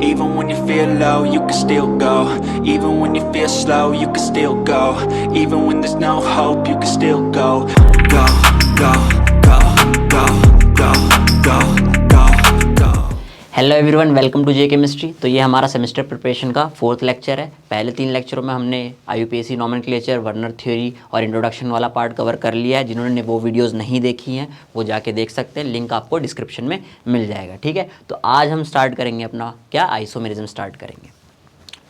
Even when you feel low, you can still go. Even when you feel slow, you can still go. Even when there's no hope, you can still go. Go, go, go, go, go, go, go, go. Hello everyone, welcome to J chemistry. तो ये हमारा semester preparation का 4th lecture है। पहले 3 लेक्चरों में हमने IUPAC nomenclature, Werner theory और इंट्रोडक्शन वाला पार्ट कवर कर लिया है। जिन्होंने वो वीडियोस नहीं देखी हैं वो जाके देख सकते हैं, लिंक आपको डिस्क्रिप्शन में मिल जाएगा। ठीक है, तो आज हम स्टार्ट करेंगे अपना क्या आइसोमेरिज्म स्टार्ट करेंगे।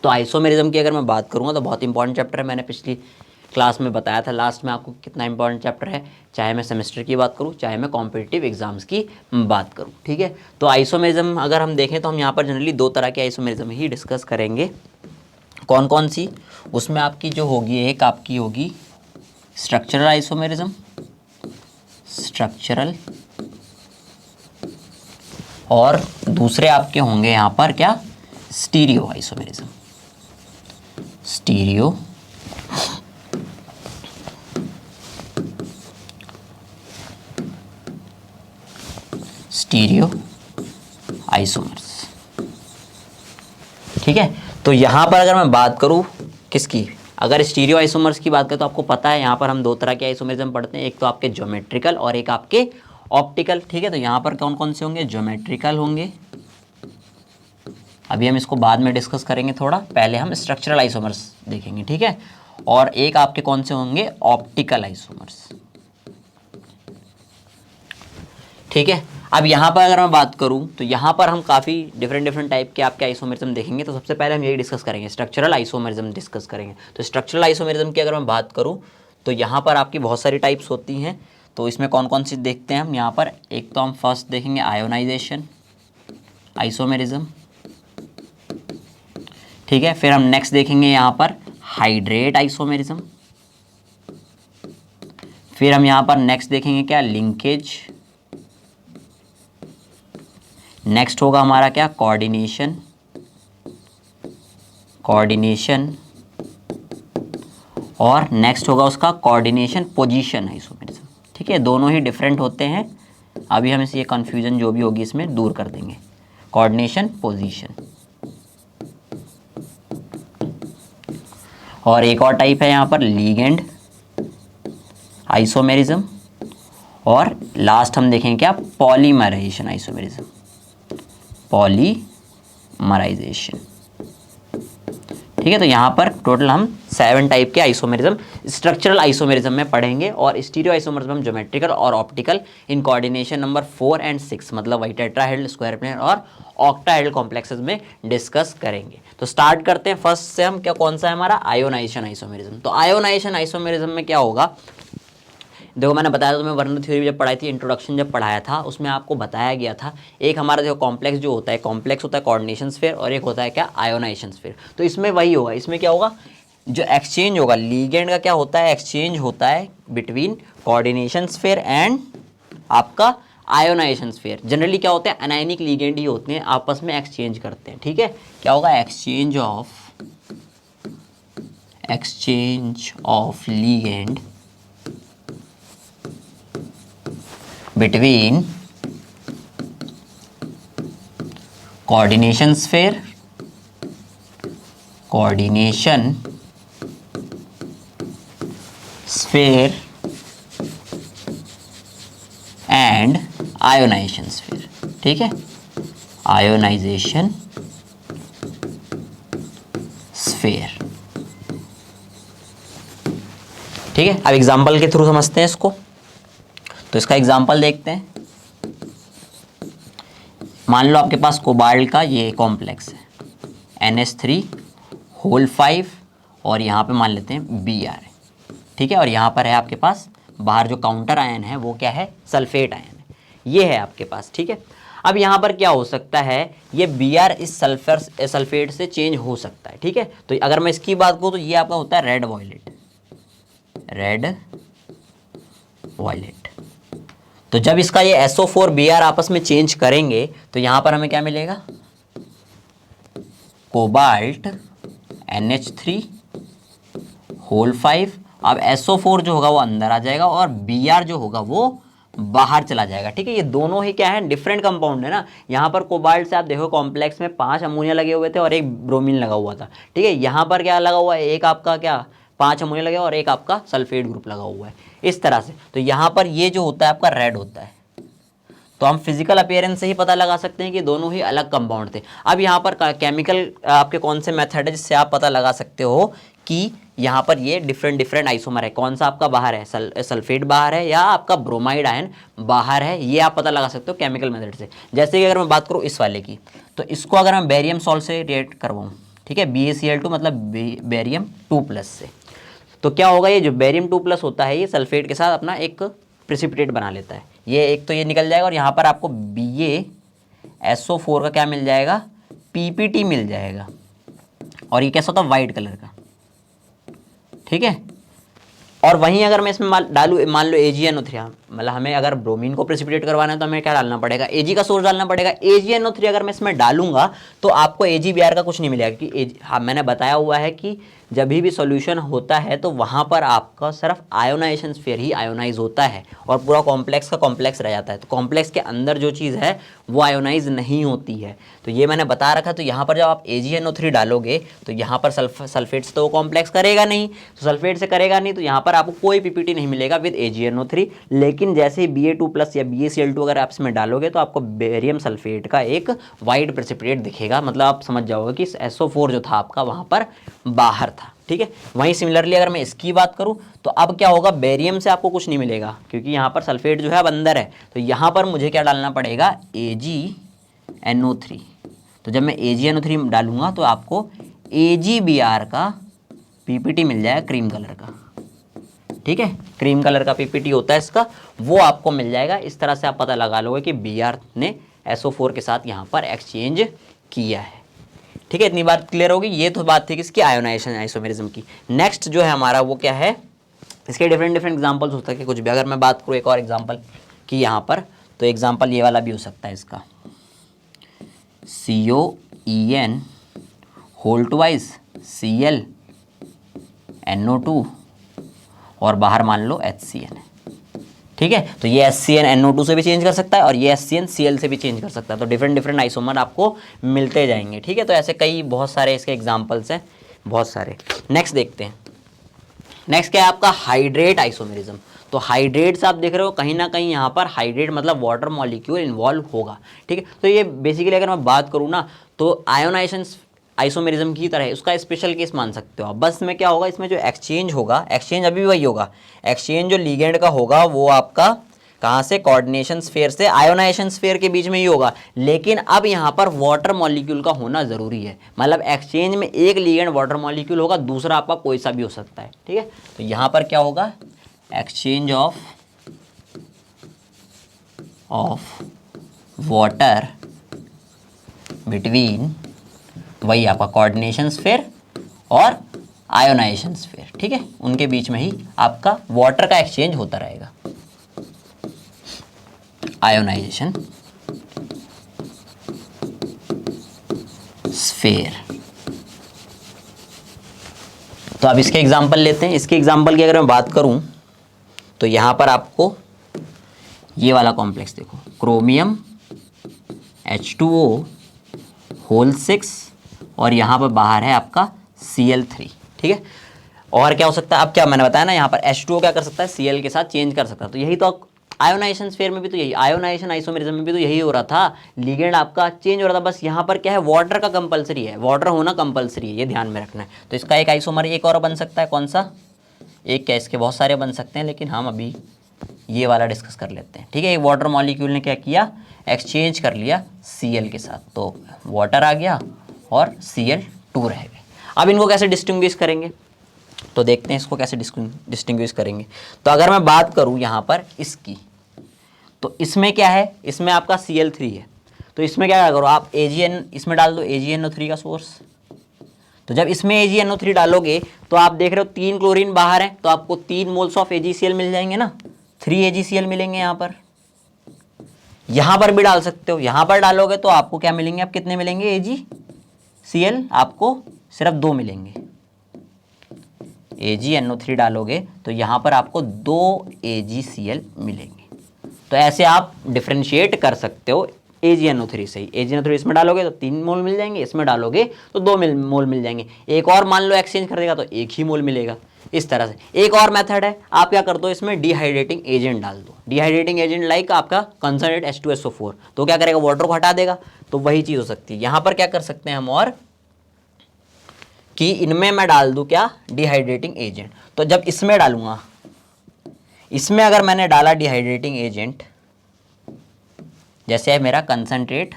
तो आइसोमेरिज्म की अगर मैं बात करूँगा तो बहुत इंपॉर्टेंट चैप्टर है। मैंने पिछली क्लास में बताया था लास्ट में आपको कितना इंपॉर्टेंट चैप्टर है, चाहे मैं सेमेस्टर की बात करूँ चाहे मैं कॉम्पिटिटिव एग्जाम्स की बात करूँ। ठीक है, तो आइसोमेरिज्म अगर हम देखें तो हम यहाँ पर जनरली 2 तरह के आइसोमेरिज्म ही डिस्कस करेंगे। कौन कौन सी? उसमें आपकी जो होगी, एक आपकी होगी स्ट्रक्चरल आइसोमेरिज्म, स्ट्रक्चरल, और दूसरे आपके होंगे यहाँ पर क्या, stereo isomerism, stereo stereo isomers. ठीक है, तो यहाँ पर अगर मैं बात करूँ किसकी, अगर स्टीरियो आइसोमर्स की बात करें तो आपको पता है यहाँ पर हम 2 तरह के आइसोमेरिज्म पढ़ते हैं, एक तो आपके ज्योमेट्रिकल और एक आपके ऑप्टिकल। ठीक है, तो यहाँ पर कौन कौन से होंगे, ज्योमेट्रिकल होंगे, अभी हम इसको बाद में डिस्कस करेंगे थोड़ा, पहले हम स्ट्रक्चरल आइसोमर्स देखेंगे। ठीक है, और एक आपके कौन से होंगे, ऑप्टिकल आइसोमर्स। ठीक है, अब यहाँ पर अगर मैं बात करूँ तो यहाँ पर हम काफ़ी डिफरेंट टाइप के आपके आइसोमेरिज्म देखेंगे। तो सबसे पहले हम यही डिस्कस करेंगे, स्ट्रक्चरल आइसोमेरिज्म डिस्कस करेंगे। तो स्ट्रक्चरल आइसोमेरिज्म की अगर मैं बात करूँ तो यहाँ पर आपकी बहुत सारी टाइप्स होती हैं। तो इसमें कौन कौन सी देखते हैं हम यहाँ पर, एक तो हम फर्स्ट देखेंगे आयोनाइजेशन आइसोमेरिज्म। ठीक है, फिर हम नेक्स्ट देखेंगे यहाँ पर हाइड्रेट आइसोमेरिज्म। फिर हम यहाँ पर नेक्स्ट देखेंगे क्या, लिंकेज। नेक्स्ट होगा हमारा क्या, कोऑर्डिनेशन, कोऑर्डिनेशन, और नेक्स्ट होगा उसका कोऑर्डिनेशन पोजीशन आइसोमेरिज्म। ठीक है, दोनों ही डिफरेंट होते हैं। अभी हम इसे ये कन्फ्यूजन जो भी होगी इसमें दूर कर देंगे, कोऑर्डिनेशन पोजीशन। और एक और टाइप है यहाँ पर लीगेंड आइसोमेरिज्म, और लास्ट हम देखेंगे क्या, पॉलीमराइजेशन आइसोमेरिज्म, पॉलीमराइजेशन। ठीक है, तो यहाँ पर टोटल हम 7 टाइप के आइसोमेरिज्म स्ट्रक्चरल आइसोमेरिज्म में पढ़ेंगे, और स्टीरियो आइसोमेरिज्म हम ज्योमेट्रिकल और ऑप्टिकल इन कोऑर्डिनेशन नंबर 4 और 6 मतलब वाई टेट्राहेड्रल, स्क्वायर प्लेन और ऑक्टाहेड्रल कॉम्प्लेक्सेस में डिस्कस करेंगे। तो स्टार्ट करते हैं फर्स्ट से हम, क्या कौन सा है हमारा, आयोनाइजेशन आइसोमेरिज्म। तो आयोनाइजेशन आइसोमेरिज्म में क्या होगा, देखो मैंने बताया था तुम्हें, वर्नर थ्योरी जब पढ़ाई थी, इंट्रोडक्शन जब पढ़ाया था उसमें आपको बताया गया था, एक हमारा देखो कॉम्प्लेक्स जो होता है, कॉम्प्लेक्स होता है कोऑर्डिनेशन स्फीयर, और एक होता है क्या, आयोनाइजेशन स्फीयर। तो इसमें वही होगा, इसमें क्या होगा, जो एक्सचेंज होगा लीगेंड का क्या होता है, एक्सचेंज होता है बिटवीन कोऑर्डिनेशन स्फीयर एंड आपका आयोनाइजेशन स्फीयर। जनरली क्या होता है, अनायनिक लीगेंड ही होते हैं, आपस में एक्सचेंज करते हैं। ठीक है, क्या होगा, exchange of ligand between coordination sphere and ionization sphere। ठीक है, ionization sphere। ठीक है, अब एग्जांपल के थ्रू समझते हैं इसको। तो इसका एग्जाम्पल देखते हैं। मान लो आपके पास कोबाल्ट का ये कॉम्प्लेक्स है NH3 और यहाँ पे मान लेते हैं Br है। ठीक है, और यहाँ पर है आपके पास बाहर जो काउंटर आयन है वो क्या है, सल्फेट आयन है, ये है आपके पास। ठीक है, अब यहाँ पर क्या हो सकता है, ये Br इस सल्फेट से चेंज हो सकता है। ठीक है, तो अगर मैं इसकी बात करूँ तो ये आपका होता है रेड वॉयलेट। तो जब इसका ये SO4Br आपस में चेंज करेंगे तो यहाँ पर हमें क्या मिलेगा, कोबाल्ट NH3 होल 5। अब SO4 जो होगा वो अंदर आ जाएगा और Br जो होगा वो बाहर चला जाएगा। ठीक है, ये दोनों ही क्या है, डिफरेंट कंपाउंड है ना। यहाँ पर कोबाल्ट से आप देखो कॉम्प्लेक्स में 5 अमोनिया लगे हुए थे और एक ब्रोमीन लगा हुआ था। ठीक है, यहाँ पर क्या लगा हुआ है, एक आपका क्या 5 अमोनिया लगे और एक आपका सल्फेट ग्रुप लगा हुआ है इस तरह से। तो यहाँ पर ये जो होता है आपका रेड होता है। तो हम फिजिकल अपीयरेंस से ही पता लगा सकते हैं कि दोनों ही अलग कंपाउंड थे। अब यहाँ पर केमिकल आपके कौन से मेथड है जिससे आप पता लगा सकते हो कि यहाँ पर ये डिफरेंट आइसोमर है, कौन सा आपका बाहर है, सल्फेट बाहर है या आपका ब्रोमाइड आयन बाहर है, ये आप पता लगा सकते हो केमिकल मेथड से। जैसे कि अगर मैं बात करूँ इस वाले की, तो इसको अगर मैं बेरियम सॉल्ट से रिएक्ट करवाऊँ, ठीक है, BaCl2 मतलब बेरियम 2+ से, तो क्या होगा, ये जो बेरियम 2+ होता है ये सल्फेट के साथ अपना एक प्रेसिपिटेट बना लेता है। ये एक तो ये निकल जाएगा और यहाँ पर आपको BaSO4 का क्या मिल जाएगा, PPT मिल जाएगा। और ये कैसा होता है, वाइट कलर का। ठीक है, और वहीं अगर मैं इसमें डालूँ, मान लो AgNO3, मतलब हमें अगर ब्रोमीन को प्रेसिपिटेट करवाना है तो हमें क्या डालना पड़ेगा, Ag का सोर्स डालना पड़ेगा। AgNO3 अगर मैं इसमें डालूंगा तो आपको AgBr का कुछ नहीं मिलेगा, क्योंकि हाँ मैंने बताया हुआ है कि जब भी सॉल्यूशन होता है तो वहाँ पर आपका सिर्फ आयोनाइजेशन स्फीयर ही आयोनाइज होता है और पूरा कॉम्प्लेक्स का कॉम्प्लेक्स रह जाता है। तो कॉम्प्लेक्स के अंदर जो चीज़ है वो आयोनाइज नहीं होती है, तो ये मैंने बता रखा। तो यहाँ पर जब आप AgNO3 डालोगे तो यहाँ पर सल्फेट से तो वो कॉम्प्लेक्स करेगा नहीं, तो सल्फेट से करेगा नहीं तो यहाँ पर आपको कोई PPT नहीं मिलेगा विद AgNO3। लेकिन जैसे ही Ba2+ या BaCl2 अगर आप इसमें डालोगे तो आपको बेरियम सल्फेट का एक वाइट प्रेसिपिटेट दिखेगा, मतलब आप समझ जाओगे कि SO4 जो था आपका वहाँ पर बाहर था। ठीक है, वहीं सिमिलरली अगर मैं इसकी बात करूं तो अब क्या होगा, बेरियम से आपको कुछ नहीं मिलेगा क्योंकि यहाँ पर सल्फेट जो है अब अंदर है। तो यहाँ पर मुझे क्या डालना पड़ेगा, AgNO3। तो जब मैं AgNO3 डालूंगा तो आपको AgBr का PPT मिल जाएगा क्रीम कलर का। ठीक है, क्रीम कलर का PPT होता है इसका, वो आपको मिल जाएगा। इस तरह से आप पता लगा लोगे कि Br ने SO4 के साथ यहाँ पर एक्सचेंज किया है। ठीक है, इतनी बात क्लियर होगी। ये तो बात थी किसकी, आयोनाइजेशन आइसोमेरिज्म की। नेक्स्ट जो है हमारा वो क्या है, इसके डिफरेंट एग्जांपल्स हो सकते हैं कुछ भी। अगर मैं बात करूँ एक और एग्जांपल की यहाँ पर, तो एग्जांपल ये वाला भी हो सकता है इसका, COEN होल ट्वाइस ClNO2 और बाहर मान लो HCN है। ठीक है, तो ये HCN NO2 से भी चेंज कर सकता है और ये HCN Cl से भी चेंज कर सकता है। तो डिफरेंट आइसोमर आपको मिलते जाएंगे। ठीक है, तो ऐसे कई बहुत सारे इसके एग्जांपल्स हैं, बहुत सारे। नेक्स्ट देखते हैं, नेक्स्ट क्या है आपका, हाइड्रेट आइसोमेरिज्म। तो हाइड्रेट्स आप देख रहे हो कहीं ना कहीं यहाँ पर हाइड्रेट मतलब वाटर मॉलिक्यूल इन्वॉल्व होगा। ठीक है, तो ये बेसिकली अगर मैं बात करूँ ना तो आयोनाइजेशन आइसोमेरिज्म की तरह उसका स्पेशल केस मान सकते हो आप। बस में क्या होगा, इसमें जो एक्सचेंज होगा, एक्सचेंज अभी वही होगा, एक्सचेंज जो लिगेंड का होगा वो आपका कहाँ से, कोऑर्डिनेशन स्फीयर से आयोनाइजेशन स्फीयर के बीच में ही होगा। लेकिन अब यहाँ पर वाटर मॉलिक्यूल का होना ज़रूरी है, मतलब एक्सचेंज में एक लिगेंड वाटर मॉलिक्यूल होगा, दूसरा आपका कोई सा भी हो सकता है। ठीक है, तो यहाँ पर क्या होगा, एक्सचेंज ऑफ वाटर बिटवीन वही आपका कोऑर्डिनेशन स्फीयर और आयोनाइजेशन स्फीयर। ठीक है, उनके बीच में ही आपका वाटर का एक्सचेंज होता रहेगा, आयोनाइजेशन स्फीयर। तो अब इसके एग्जांपल लेते हैं। इसके एग्जांपल की अगर मैं बात करूं तो यहां पर आपको ये वाला कॉम्प्लेक्स देखो, क्रोमियम H2O होल 6 और यहाँ पर बाहर है आपका Cl3। ठीक है, और क्या हो सकता है, अब क्या मैंने बताया ना, यहाँ पर H2O क्या कर सकता है, Cl के साथ चेंज कर सकता है। तो यही तो आयोनाइजेशन स्फीयर में भी तो यही, आयोनाइजेशन आइसोमेरिज्म में भी तो यही हो रहा था, लिगेंड आपका चेंज हो रहा था। बस यहाँ पर क्या है, वाटर का कंपलसरी है, वाटर होना कंपलसरी है, ये ध्यान में रखना है। तो इसका एक आइसोमर एक और बन सकता है, कौन सा, एक क्या, इसके बहुत सारे बन सकते हैं, लेकिन हम अभी ये वाला डिस्कस कर लेते हैं। ठीक है, एक वाटर मॉलिक्यूल ने क्या किया, एक्सचेंज कर लिया Cl के साथ, तो वाटर आ गया और Cl2 रह गए। अब इनको कैसे डिस्टिंग्विश करेंगे, तो देखते हैं इसको कैसे डिस्टिंग्विश करेंगे। तो अगर मैं बात करूं यहाँ पर इसकी, तो इसमें क्या है, इसमें आपका Cl3 है, तो इसमें क्या करो आप, Agn इसमें डाल दो, AgNO3 का सोर्स। तो जब इसमें AgNO3 डालोगे तो आप देख रहे हो 3 क्लोरीन बाहर है, तो आपको 3 मोल्स ऑफ AgCl मिल जाएंगे ना, 3 AgCl मिलेंगे। यहाँ पर भी डाल सकते हो, यहाँ पर डालोगे तो आपको क्या मिलेंगे, आप कितने मिलेंगे AgCl, आपको सिर्फ 2 मिलेंगे। AgNO3 डालोगे तो यहाँ पर आपको 2 AgCl मिलेंगे। तो ऐसे आप डिफ्रेंशिएट कर सकते हो AgNO3 से ही। AgNO3 इसमें डालोगे तो 3 मोल मिल जाएंगे, इसमें डालोगे तो 2 मोल मिल जाएंगे। एक और मान लो एक्सचेंज कर देगा तो 1 ही मोल मिलेगा। इस तरह से एक और मेथड है, आप क्या कर दो, इसमें डिहाइड्रेटिंग एजेंट डाल दो। डिहाइड्रेटिंग एजेंट लाइक आपका कंसनट्रेट H2SO4, तो क्या करेगा, वाटर को हटा देगा। तो वही चीज़ हो सकती है यहाँ पर। क्या कर सकते हैं हम और कि इनमें मैं डाल दूं क्या, डिहाइड्रेटिंग एजेंट। तो जब इसमें डालूंगा, इसमें अगर मैंने डाला डिहाइड्रेटिंग एजेंट, जैसे है मेरा कंसंट्रेट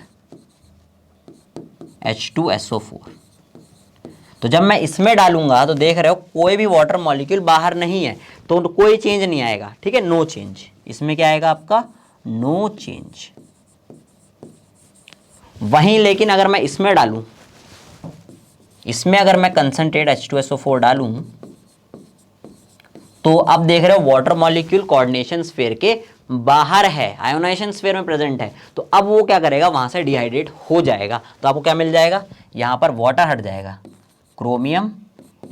H2SO4, तो जब मैं इसमें डालूंगा तो देख रहे हो कोई भी वाटर मॉलिक्यूल बाहर नहीं है, तो कोई चेंज नहीं आएगा। ठीक है, नो चेंज। इसमें क्या आएगा आपका, नो चेंज। वहीं लेकिन अगर मैं इसमें डालूं, इसमें अगर मैं कंसंट्रेट H2SO4 डालूं, तो अब देख रहे हो वाटर मॉलिक्यूल कोऑर्डिनेशन स्फीयर के बाहर है, आयोनाइजेशन स्फीयर में प्रेजेंट है। तो अब वो क्या करेगा, वहां से डिहाइड्रेट हो जाएगा। तो आपको क्या मिल जाएगा, यहां पर वाटर हट जाएगा, क्रोमियम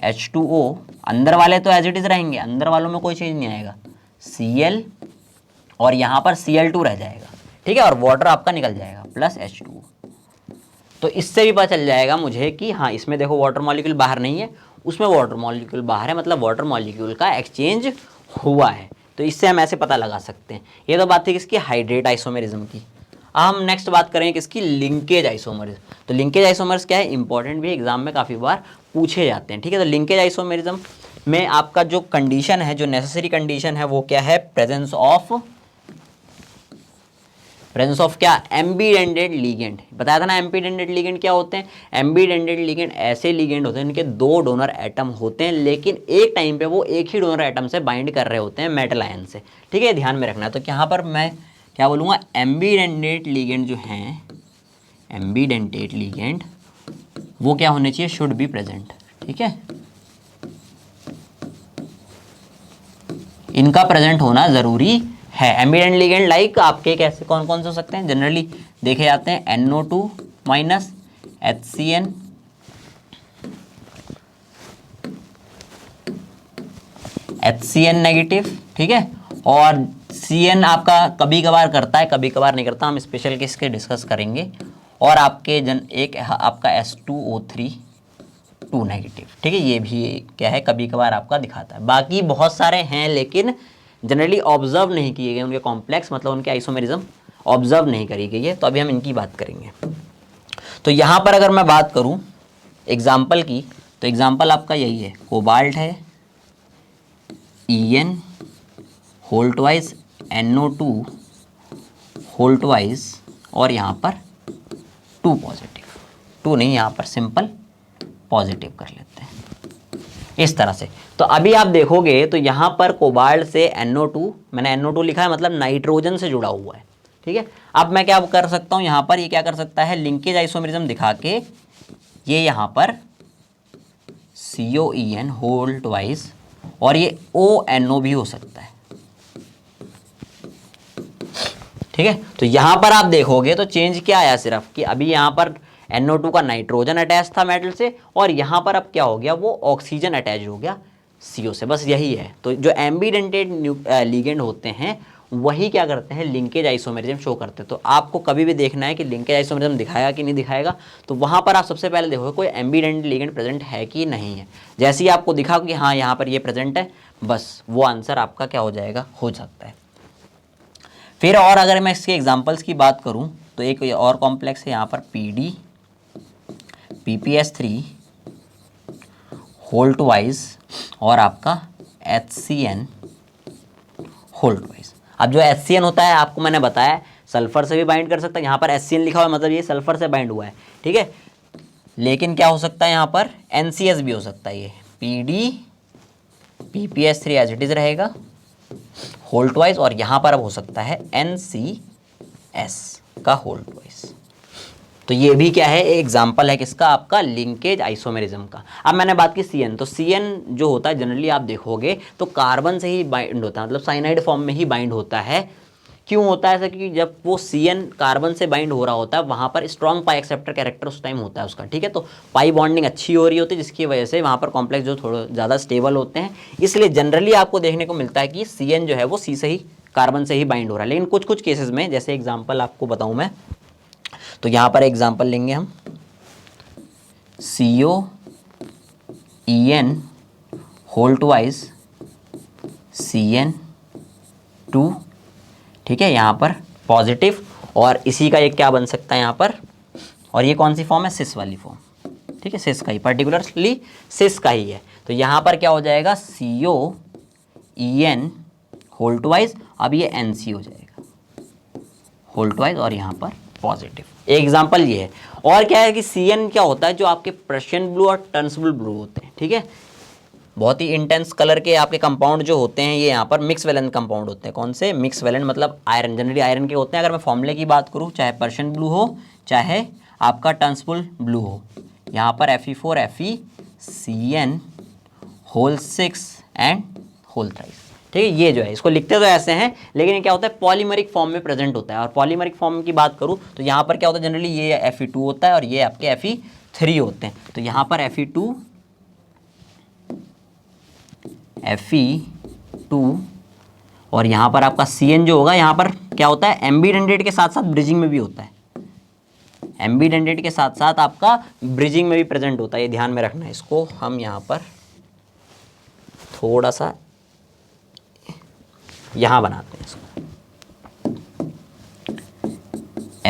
H2O, अंदर वाले तो एज इट इज रहेंगे, अंदर वालों में कोई चेंज नहीं आएगा, Cl, और यहां पर Cl2 रह जाएगा। ठीक है, और वाटर आपका निकल जाएगा प्लस H2O। तो इससे भी पता चल जाएगा मुझे कि हाँ, इसमें देखो वाटर मॉलिक्यूल बाहर नहीं है, उसमें वाटर मॉलिक्यूल बाहर है, मतलब वाटर मॉलिक्यूल का एक्सचेंज हुआ है। तो इससे हम ऐसे पता लगा सकते हैं। ये तो बात थी किसकी, हाइड्रेट आइसोमेरिज्म की। अब हम नेक्स्ट बात करेंगे किसकी, लिंकेज आइसोमेरिज्म। तो लिंकेज आइसोमर्स क्या है, इंपॉर्टेंट भी, एग्जाम में काफ़ी बार पूछे जाते हैं। ठीक है, तो लिंकेज आइसोमेरिज्म में आपका जो कंडीशन है, जो नेसेसरी कंडीशन है, वो क्या है, प्रेजेंस ऑफ क्या, एम्बीडेंटेड लिगेंड। बताया था ना एम्बीडेंटेड लिगेंड क्या होते हैं। एम्बीडेंटेड लिगेंड ऐसे लिगेंड होते हैं इनके 2 डोनर एटम होते हैं, लेकिन एक टाइम पे वो एक ही डोनर एटम से बाइंड कर रहे होते हैं मेटल आयन से। ठीक है, ध्यान में रखना है। तो यहाँ पर मैं क्या बोलूँगा, एम्बीडेंटेड लिगेंड जो हैं, एम्बीडेंटेड लिगेंड वो क्या होने चाहिए, शुड बी प्रेजेंट। ठीक है, इनका प्रेजेंट होना जरूरी है। एम्बीडेंट लिगेंड लाइक आपके कैसे कौन कौन से हो सकते हैं, जनरली देखे जाते हैं NO2 minus HCN, HCN negative. ठीक है, और CN आपका कभी कभार करता है, कभी कभार नहीं करता, हम स्पेशल केस के डिस्कस करेंगे। और आपके एक आपका S2O3 2 नेगेटिव। ठीक है, ये भी क्या है, कभी कभार आपका दिखाता है। बाकी बहुत सारे हैं लेकिन जनरली ऑब्जर्व नहीं किए गए, उनके कॉम्प्लेक्स मतलब उनके आइसोमेरिज्म ऑब्जर्व नहीं करी गई है। तो अभी हम इनकी बात करेंगे। तो यहाँ पर अगर मैं बात करूँ एग्जाम्पल की, तो एग्जाम्पल आपका यही है, कोबाल्ट है, En Holt wise, NO2 Holt वाइज, और यहाँ पर 2 पॉजिटिव, 2 नहीं, यहाँ पर सिंपल पॉजिटिव कर लेते हैं इस तरह से। तो अभी आप देखोगे तो यहाँ पर कोबाल्ट से NO2, मैंने NO2 लिखा है मतलब नाइट्रोजन से जुड़ा हुआ है। ठीक है, अब मैं क्या कर सकता हूँ, यहाँ पर ये क्या कर सकता है, लिंकेज आइसोमेरिज्म दिखा के ये यहाँ पर COEN होल्ट वाइज, और ये ONO भी हो सकता है। ठीक है, तो यहाँ पर आप देखोगे तो चेंज क्या आया, सिर्फ कि अभी यहाँ पर NO2 का नाइट्रोजन अटैच था मेटल से, और यहाँ पर अब क्या हो गया, वो ऑक्सीजन अटैच हो गया CO से, बस यही है। तो जो एम्बीडेंटेड लिगेंड होते हैं वही क्या करते हैं, लिंकेज आइसोमेरिज्म शो करते हैं। तो आपको कभी भी देखना है कि लिंकेज आइसोमेरिज्म दिखाएगा कि नहीं दिखाएगा, तो वहाँ पर आप सबसे पहले देखोगे कोई एम्बीडेंटेड लिगेंड प्रेजेंट है कि नहीं है। जैसे ही आपको दिखा कि हाँ यहाँ पर ये प्रेजेंट है, बस वो आंसर आपका क्या हो जाएगा, हो सकता है। फिर और अगर मैं इसके एग्जाम्पल्स की बात करूँ तो एक और कॉम्प्लेक्स है यहाँ पर PD PPS3 होल्ट वाइज, और आपका HCN होल्ट वाइज। अब जो HCN होता है आपको मैंने बताया सल्फर से भी बाइंड कर सकता है, यहाँ पर HCN लिखा हुआ है मतलब ये सल्फर से बाइंड हुआ है। ठीक है, लेकिन क्या हो सकता है, यहाँ पर NCS भी हो सकता है। ये PD PPS3 as it is रहेगा होल्ट वाइज, और यहाँ पर अब हो सकता है NCS का होल्ट वाइज। तो ये भी क्या है, एग्जाम्पल है किसका, आपका लिंकेज आइसोमेरिज्म का। अब मैंने बात की CN, तो CN जो होता है जनरली आप देखोगे तो कार्बन से ही बाइंड होता है, मतलब साइनाइड फॉर्म में ही बाइंड होता है। क्यों होता है ऐसा, क्योंकि जब वो CN कार्बन से बाइंड हो रहा होता है वहाँ पर स्ट्रॉन्ग पाई एक्सेप्टर कैरेक्टर उस टाइम होता है उसका। ठीक है, तो पाई बॉन्डिंग अच्छी हो रही होती है, जिसकी वजह से वहाँ पर कॉम्प्लेक्स जो थोड़े ज़्यादा स्टेबल होते हैं, इसलिए जनरली आपको देखने को मिलता है कि CN जो है वो C से ही कार्बन से ही बाइंड हो रहा है। लेकिन कुछ कुछ केसेस में, जैसे एग्जांपल आपको बताऊं मैं, तो यहाँ पर एग्जांपल लेंगे हम COEN होल ट्वाइस CN2, ठीक है, यहाँ पर पॉजिटिव, और इसी का एक क्या बन सकता है यहाँ पर, और ये कौन सी फॉर्म है, सिस वाली फॉर्म, ठीक है, सिस का ही, पर्टिकुलरली सिस का ही है। तो यहाँ पर क्या हो जाएगा, COEN होल ट्वाइस, अब ये NC हो जाएगा होल ट्वाइस, और यहाँ पर पॉजिटिव। एक एग्जांपल ये है। और क्या है कि CN क्या होता है, जो आपके प्रशियन ब्लू और टर्न्सबुल ब्लू होते हैं, ठीक है, बहुत ही इंटेंस कलर के आपके कंपाउंड जो होते हैं, ये यहाँ पर मिक्स वैलेंट कंपाउंड होते हैं। कौन से, मिक्स वैलेंट, मतलब आयरन, जनरली आयरन के होते हैं। अगर मैं फॉर्मूले की बात करूँ, चाहे पर्शियन ब्लू हो चाहे आपका टर्न्सबुल ब्लू हो, यहाँ पर Fe4 Fe CN whole 6 and whole thrice, ठीक है। ये जो है, इसको लिखते तो ऐसे हैं, लेकिन ये क्या होता है, पॉलीमरिक फॉर्म में प्रेजेंट होता है। और पॉलीमरिक फॉर्म की बात करूँ तो यहाँ पर क्या होता है, जनरली ये Fe2 होता है और ये आपके Fe3 होते हैं। तो यहाँ पर Fe2 और यहाँ पर आपका CN जो होगा, यहाँ पर क्या होता है, एम्बीडेंटेट के साथ साथ ब्रिजिंग में भी होता है। एम्बीडेंटेट के साथ साथ आपका ब्रिजिंग में भी प्रेजेंट होता है, ये ध्यान में रखना है। इसको हम यहाँ पर थोड़ा सा यहाँ बनाते हैं इसको,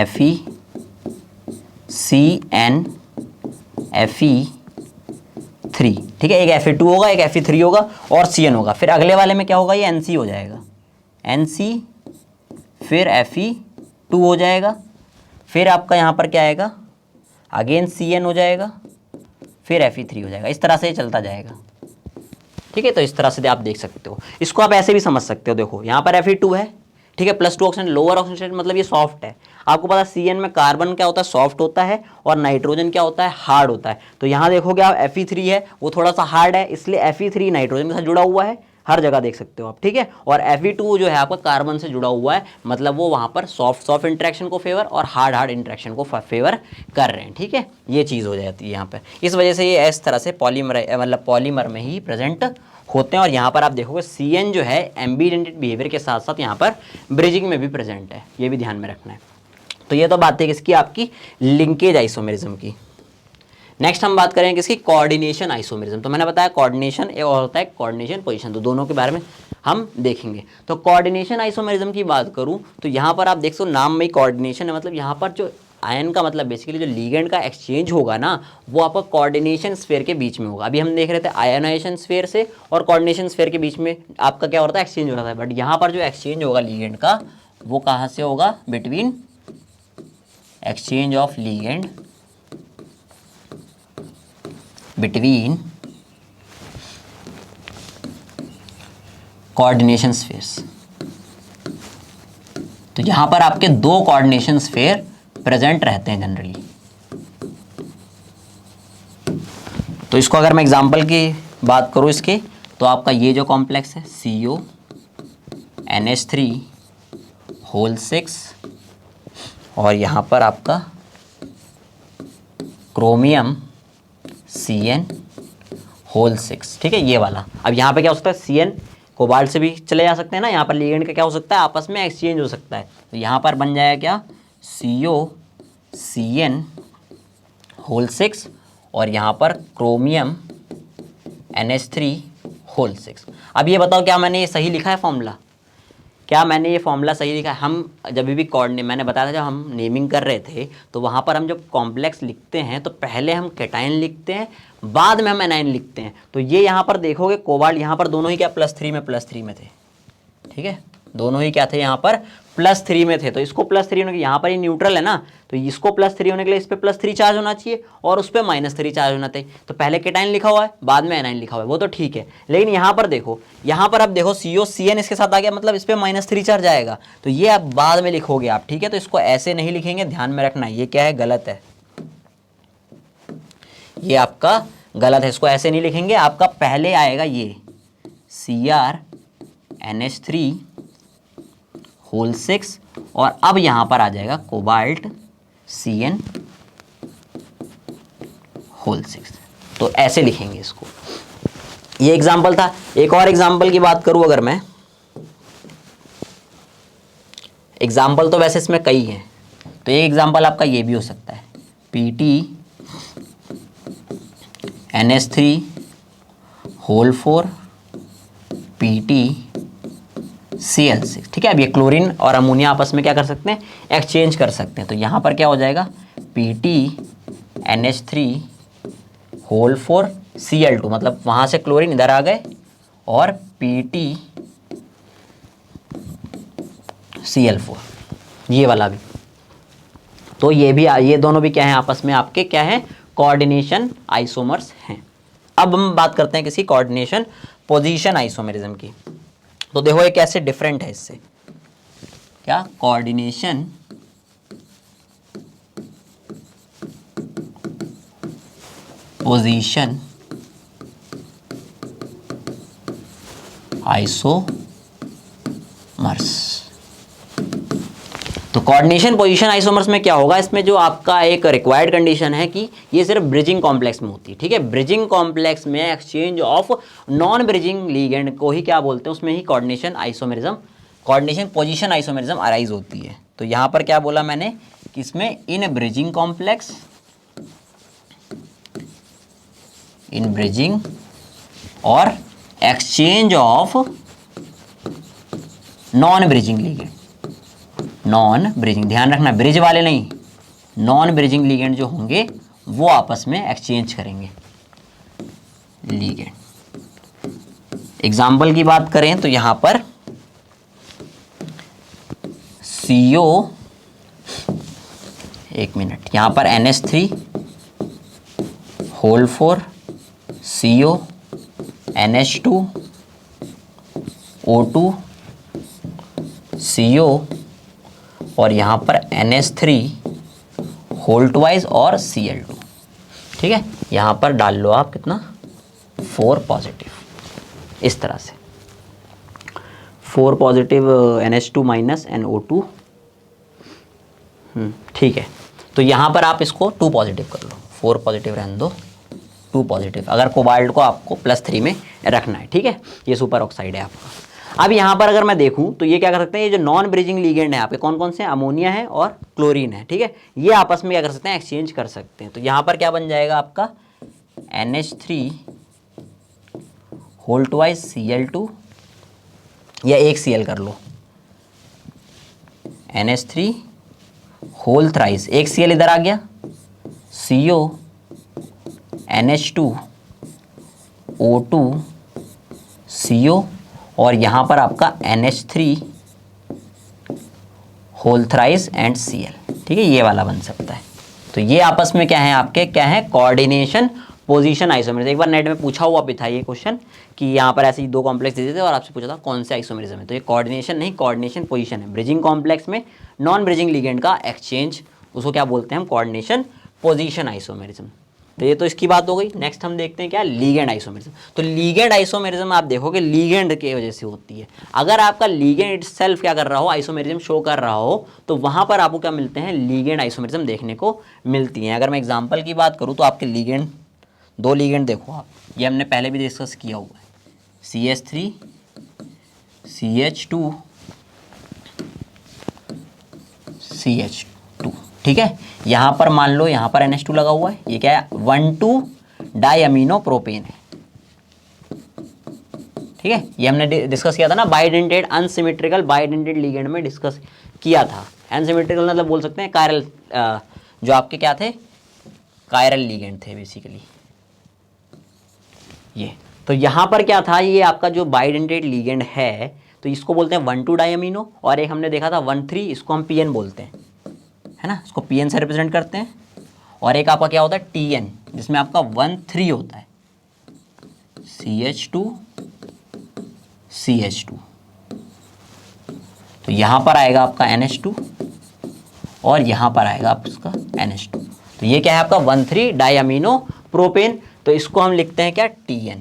FeCN Fe3, ठीक है, एक Fe2 होगा, एक Fe3 होगा और CN होगा। फिर अगले वाले में क्या होगा, ये NC हो जाएगा, NC, फिर Fe2 हो जाएगा, फिर आपका यहाँ पर क्या आएगा, अगेन CN हो जाएगा, फिर Fe3 हो जाएगा। इस तरह से चलता जाएगा, ठीक है। तो इस तरह से आप देख सकते हो, इसको आप ऐसे भी समझ सकते हो। देखो यहाँ पर Fe2 है, ठीक है, +2 ऑक्सीजन, लोअर ऑक्सीजन स्टेट, मतलब ये सॉफ्ट है। आपको पता है CN में कार्बन क्या होता है, सॉफ्ट होता है, और नाइट्रोजन क्या होता है, हार्ड होता है। तो यहाँ देखोगे आप Fe3 है, वो थोड़ा सा हार्ड है, इसलिए Fe3 नाइट्रोजन के साथ जुड़ा हुआ है, हर जगह देख सकते हो आप, ठीक है। और Fe2 जो है आपका कार्बन से जुड़ा हुआ है, मतलब वो वहाँ पर सॉफ्ट इंटरेक्शन को फेवर और हार्ड इंटरेक्शन को फेवर कर रहे हैं, ठीक है। ये चीज़ हो जाती है यहाँ पर। इस वजह से ये इस तरह से पॉलीमर में ही प्रेजेंट होते हैं। और यहाँ पर आप देखोगे CN जो है एम्बीडेंटेड बिहेवियर के साथ साथ यहाँ पर ब्रिजिंग में भी प्रेजेंट है, ये भी ध्यान में रखना है। तो ये तो बात है किसकी, आपकी लिंकेज आइसोमेरिज्म की। नेक्स्ट हम बात करेंगे किसकी, कोऑर्डिनेशन आइसोमेरिज्म। तो मैंने बताया कोऑर्डिनेशन और होता है कोऑर्डिनेशन पोजीशन, तो दोनों के बारे में हम देखेंगे। तो कोऑर्डिनेशन आइसोमेरिज्म की बात करूं तो यहाँ पर आप देख सकते हो, नाम में ही कोऑर्डिनेशन है, मतलब यहाँ पर जो आयन का मतलब बेसिकली जो लिगेंड का एक्सचेंज होगा ना, वो आपका कोऑर्डिनेशन स्फीयर के बीच में होगा। अभी हम देख रहे थे आयोनाइजेशन स्फीयर से और कोऑर्डिनेशन स्फीयर के बीच में आपका क्या हो रहा था, एक्सचेंज हो रहा था। बट यहाँ पर जो एक्सचेंज होगा लिगेंड का, वो कहाँ से होगा, between exchange of ligand between coordination spheres. तो यहां पर आपके 2 कोऑर्डिनेशन स्फीयर प्रेजेंट रहते हैं जनरली। तो इसको अगर मैं एग्जांपल की बात करूं इसके, तो आपका ये जो कॉम्प्लेक्स है CONH3 होल 6 और यहाँ पर आपका क्रोमियम CN होल 6, ठीक है, ये वाला। अब यहाँ पे क्या हो सकता है, CN कोबाल्ट से भी चले जा सकते हैं ना, यहाँ पर लिगेंड का क्या हो सकता है, आपस में एक्सचेंज हो सकता है। तो यहाँ पर बन जाएगा क्या, COCN होल 6 और यहाँ पर क्रोमियम NH3 होल 6। अब ये बताओ, क्या मैंने ये सही लिखा है फॉर्मूला, क्या मैंने ये फॉर्मूला सही लिखा है? हम जब भी कोऑर्डिनेट, मैंने बताया था जब हम नेमिंग कर रहे थे, तो वहाँ पर हम जब कॉम्प्लेक्स लिखते हैं तो पहले हम कैटायन लिखते हैं, बाद में हम एनायन लिखते हैं। तो ये यहाँ पर देखोगे कोबाल्ट, यहाँ पर दोनों ही क्या +3 में थे, ठीक है, दोनों ही क्या थे यहाँ पर +3 में थे। तो इसको +3 होने के, यहाँ पर ये न्यूट्रल है ना, तो इसको +3 होने के लिए इस पर +3 चार्ज होना चाहिए और उस पर -3 चार्ज होना चाहिए। तो पहले केटाइन लिखा हुआ है, बाद में एनाइन लिखा हुआ है, वो तो ठीक है। लेकिन यहाँ पर देखो, यहाँ पर अब देखो COCN इसके साथ आ गया, मतलब इस पर -3 चार्ज आएगा, तो ये आप बाद में लिखोगे आप, ठीक है। तो इसको ऐसे नहीं लिखेंगे, ध्यान में रखना, ये क्या है, गलत है, ये आपका गलत है, इसको ऐसे नहीं लिखेंगे। आपका पहले आएगा ये CrNH3 होल 6 और अब यहाँ पर आ जाएगा कोबाल्ट CN होल 6। तो ऐसे लिखेंगे इसको। ये एग्जाम्पल था। एक और एग्जाम्पल की बात करूँ अगर मैं, एग्जाम्पल तो वैसे इसमें कई हैं, तो एक एग्जाम्पल आपका ये भी हो सकता है, PtNH3 होल 4 PtCl6। ठीक है, अब ये क्लोरीन और अमोनिया आपस में क्या कर सकते हैं, एक्सचेंज कर सकते हैं। तो यहाँ पर क्या हो जाएगा, PtNH3 होल 4 Cl2, मतलब वहाँ से क्लोरीन इधर आ गए, और PtCl4, ये वाला भी। तो ये भी, ये दोनों भी क्या है आपस में आपके क्या है, कोऑर्डिनेशन आइसोमर्स हैं। अब हम बात करते हैं किसी कोऑर्डिनेशन पोजीशन आइसोमेरिज्म की। तो देखो ये कैसे डिफरेंट है इससे, क्या, कोऑर्डिनेशन पोजीशन आइसोमर्स। तो कोऑर्डिनेशन पोजीशन आइसोमर्स में क्या होगा, इसमें जो आपका एक रिक्वायर्ड कंडीशन है कि ये सिर्फ ब्रिजिंग कॉम्प्लेक्स में होती है। ठीक है, ब्रिजिंग कॉम्प्लेक्स में exchange of non bridging ligand को ही क्या बोलते हैं, उसमें ही coordination isomerism, coordination position isomerism arise होती है। तो यहाँ पर क्या बोला मैंने कि इसमें इन ब्रिजिंग कॉम्प्लेक्स, इन ब्रिजिंग और exchange of non bridging ligand, non bridging, ध्यान रखना ब्रिज वाले नहीं, नॉन ब्रिजिंग लिगेंड जो होंगे वो आपस में एक्सचेंज करेंगे लिगेंड। एग्जाम्पल की बात करें तो यहां पर CO, एक मिनट, यहां पर NH3 whole 4 CO NH2 O2 CO, और यहाँ पर NH3 होल ट्वाइस और Cl2। ठीक है, यहाँ पर डाल लो आप कितना, 4 पॉजिटिव, इस तरह से 4 पॉजिटिव NH2 माइनस NO2। ठीक है, तो यहाँ पर आप इसको 2 पॉजिटिव कर लो, 4 पॉजिटिव रहने दो, 2 पॉजिटिव, अगर कोबाल्ट को आपको +3 में रखना है। ठीक है, ये सुपर ऑक्साइड है आपका। अब यहाँ पर अगर मैं देखूँ तो ये क्या कर सकते हैं, ये जो नॉन ब्रिजिंग लिगेंड है आपके कौन कौन से हैं, अमोनिया है और क्लोरीन है। ठीक है, ये आपस में क्या कर सकते हैं, एक्सचेंज कर सकते हैं। तो यहाँ पर क्या बन जाएगा आपका, NH3 होल ट्वाइस Cl2, या एक Cl कर लो, NH3 होल थ्राइस, एक Cl इधर आ गया, CO NH2 O2 CO, और यहाँ पर आपका NH3 whole thrice and Cl। ठीक है, ये वाला बन सकता है। तो ये आपस में क्या है आपके, क्या है, कोऑर्डिनेशन पोजीशन आइसोमेरिज्म। एक बार नेट में पूछा हुआ भी था ये क्वेश्चन कि यहाँ पर ऐसे ही 2 कॉम्प्लेक्स दे देते और आपसे पूछा था कौन से आइसोमेरिज्म है। तो ये कोऑर्डिनेशन नहीं, कोऑर्डिनेशन पोजीशन है। ब्रिजिंग कॉम्प्लेक्स में नॉन ब्रिजिंग लिगेंड का एक्सचेंज, उसको क्या बोलते हैं हम, कोऑर्डिनेशन पोजीशन आइसोमेरिज्म। तो ये तो इसकी बात हो गई। नेक्स्ट हम देखते हैं क्या, लीगेंड आइसोमेरिज्म। तो लीगेंड आइसोमेरिज्म आप देखोगे लीगेंड की वजह से होती है। अगर आपका लीगेंड इटसेल्फ क्या कर रहा हो, आइसोमेरिज्म शो कर रहा हो, तो वहां पर आपको क्या मिलते हैं, लीगेंड आइसोमेरिज्म देखने को मिलती हैं। अगर मैं एग्जांपल की बात करूं तो आपके लीगेंड, 2 लीगेंड देखो आप, ये हमने पहले भी डिस्कस किया हुआ है, CH3 CH2 CH2। ठीक है, यहाँ पर मान लो यहाँ पर NH2 लगा हुआ है, ये क्या है, 1,2 डाइअमीनो प्रोपेन है। ठीक है, ये हमने डिस्कस किया था ना, बाइडेंटेड अनसिमेट्रिकल बाइडेंटेड लिगेंड में डिस्कस किया था। अनसिमेट्रिकल मतलब बोल सकते हैं कायरल, जो आपके क्या थे, कायरल लिगेंड थे बेसिकली ये। तो यहाँ पर क्या था, ये आपका जो बाइडेंटेड लिगेंड है, तो इसको बोलते हैं 1,2 डाइअमीनो, और एक हमने देखा था 1,3, इसको हम PN बोलते हैं, है ना, इसको PN से रिप्रेजेंट करते हैं। और एक आपका क्या होता है TN, जिसमें आपका 1,3 होता है, CH2 CH2। तो यहाँ पर आएगा आपका NH2 और यहाँ पर आएगा आपका NH2। तो ये क्या है आपका 1,3 डाइअमीनो प्रोपेन। तो इसको हम लिखते हैं क्या, TN।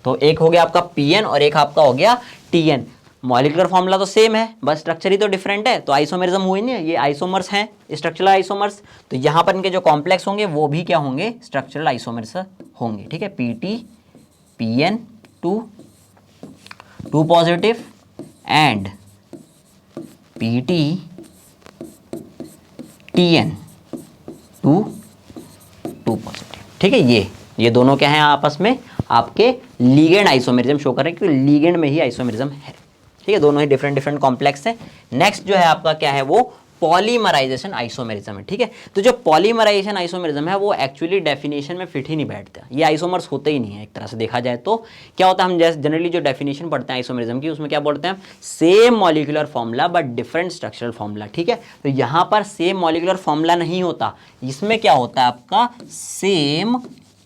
तो एक हो गया आपका PN और एक आपका हो गया TN। मॉलिक्यूलर फॉर्मूला तो सेम है, बस स्ट्रक्चर ही तो डिफरेंट है। तो आइसोमेरिज्म हुई नहीं, ये आइसोमर्स हैं, स्ट्रक्चरल आइसोमर्स। तो यहाँ पर इनके जो कॉम्प्लेक्स होंगे वो भी क्या होंगे, स्ट्रक्चरल आइसोमर्स होंगे। ठीक है, PT PN 2 positive and PT TN 2 positive. ठीक है, ये दोनों क्या हैं आपस में आपके लीगेंड आइसोमेरिज्म शो कर रहे हैं, क्योंकि लीगेंड में ही आइसोमेरिज्म है। ठीक है, दोनों ही डिफरेंट कॉम्प्लेक्स है। नेक्स्ट जो है आपका क्या है, वो पॉलीमराइजेशन आइसोमेरिज्म है। ठीक है, तो जो पॉलीमराइजेशन आइसोमेरिज्म है वो एक्चुअली डेफिनेशन में फिट ही नहीं बैठता, ये आइसोमर्स होते ही नहीं है। एक तरह से देखा जाए तो क्या होता है, हम जैसे जनरली जो डेफिनेशन पढ़ते हैं आइसोमेरिज्म की, उसमें क्या बोलते हैं, same molecular formula but different structural formula. ठीक है, तो यहाँ पर सेम मॉलिक्यूलर फॉर्मूला नहीं होता, इसमें क्या होता है आपका सेम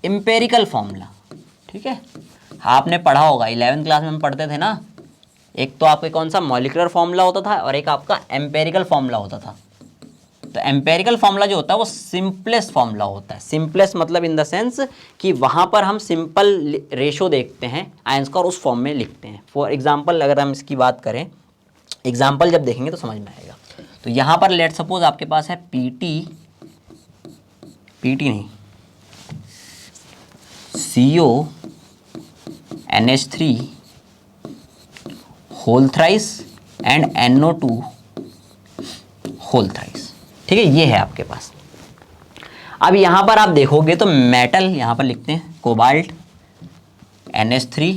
एम्पेरिकल फॉर्मूला। ठीक है, आपने पढ़ा होगा 11th क्लास में हम पढ़ते थे ना, एक तो आपके कौन सा मॉलिक्यूलर फॉर्मूला होता था और एक आपका एम्पेरिकल फॉर्मूला होता था। तो एम्पेरिकल फॉर्मूला जो होता है वो सिंपलेस्ट फॉर्मूला होता है। सिंपलेस्ट मतलब इन द सेंस कि वहाँ पर हम सिंपल रेशो देखते हैं आयंस का और उस फॉर्म में लिखते हैं। फॉर एग्जांपल अगर हम इसकी बात करें, एग्जांपल जब देखेंगे तो समझ में आएगा। तो यहाँ पर लेट सपोज आपके पास है CO NH3 whole thrice and NO2 whole thrice. ठीक है, ये है आपके पास। अब यहाँ पर आप देखोगे तो मेटल यहाँ पर लिखते हैं कोबाल्ट NH3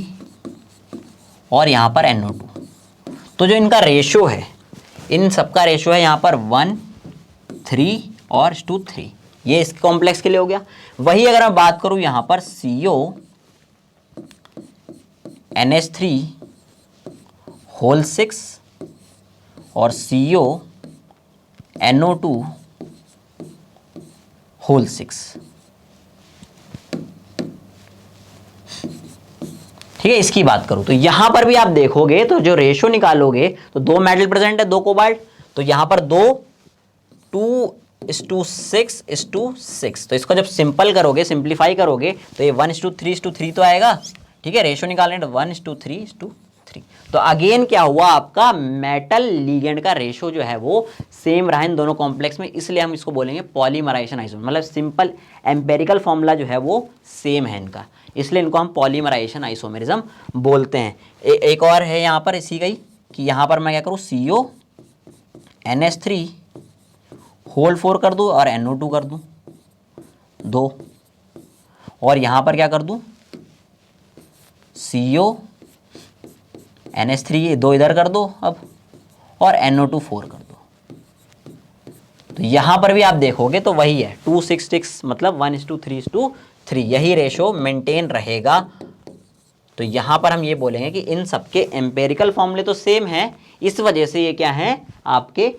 और यहाँ पर NO2। तो जो इनका रेशो है, इन सबका रेशो है यहाँ पर 1 3 और 3, ये इस कॉम्प्लेक्स के लिए हो गया। वही अगर मैं बात करूँ यहाँ पर CO NH3 होल 6 और CO NO2 होल 6। ठीक है, इसकी बात करूं तो यहां पर भी आप देखोगे तो जो रेशो निकालोगे तो 2 मेटल प्रेजेंट है, 2 कोबाल्ट, तो यहां पर 2:6:6, तो इसको जब सिंपल करोगे, सिंप्लीफाई करोगे तो ये 1:3:3 तो आएगा। ठीक है, रेशो निकालने तो 1:3:3। तो अगेन क्या हुआ, आपका मेटल लीगेंड का रेशो जो है वो सेम रहा इन दोनों कॉम्प्लेक्स में, इसलिए हम इसको बोलेंगे पॉलीमराइजेशन आइसोमर। मतलब सिंपल एम्पेरिकल फॉर्मूला जो है वो सेम है इनका, इसलिए इनको हम पॉलीमराइजेशन आइसोमेरिज्म बोलते हैं। एक और है यहाँ पर इसी का ही, कि यहाँ पर मैं क्या करूँ, CO NH3 होल 4 कर दूँ और NO2 कर दूँ 2, और यहाँ पर क्या कर दूँ, CO NH3 2 इधर कर दो अब, और NO2 4 कर दो। तो यहाँ पर भी आप देखोगे तो वही है 2:6:6, मतलब 1:3:3, यही रेशो मेंटेन रहेगा। तो यहाँ पर हम ये बोलेंगे कि इन सबके एम्पेरिकल फॉर्मूले तो सेम है, इस वजह से ये क्या है आपके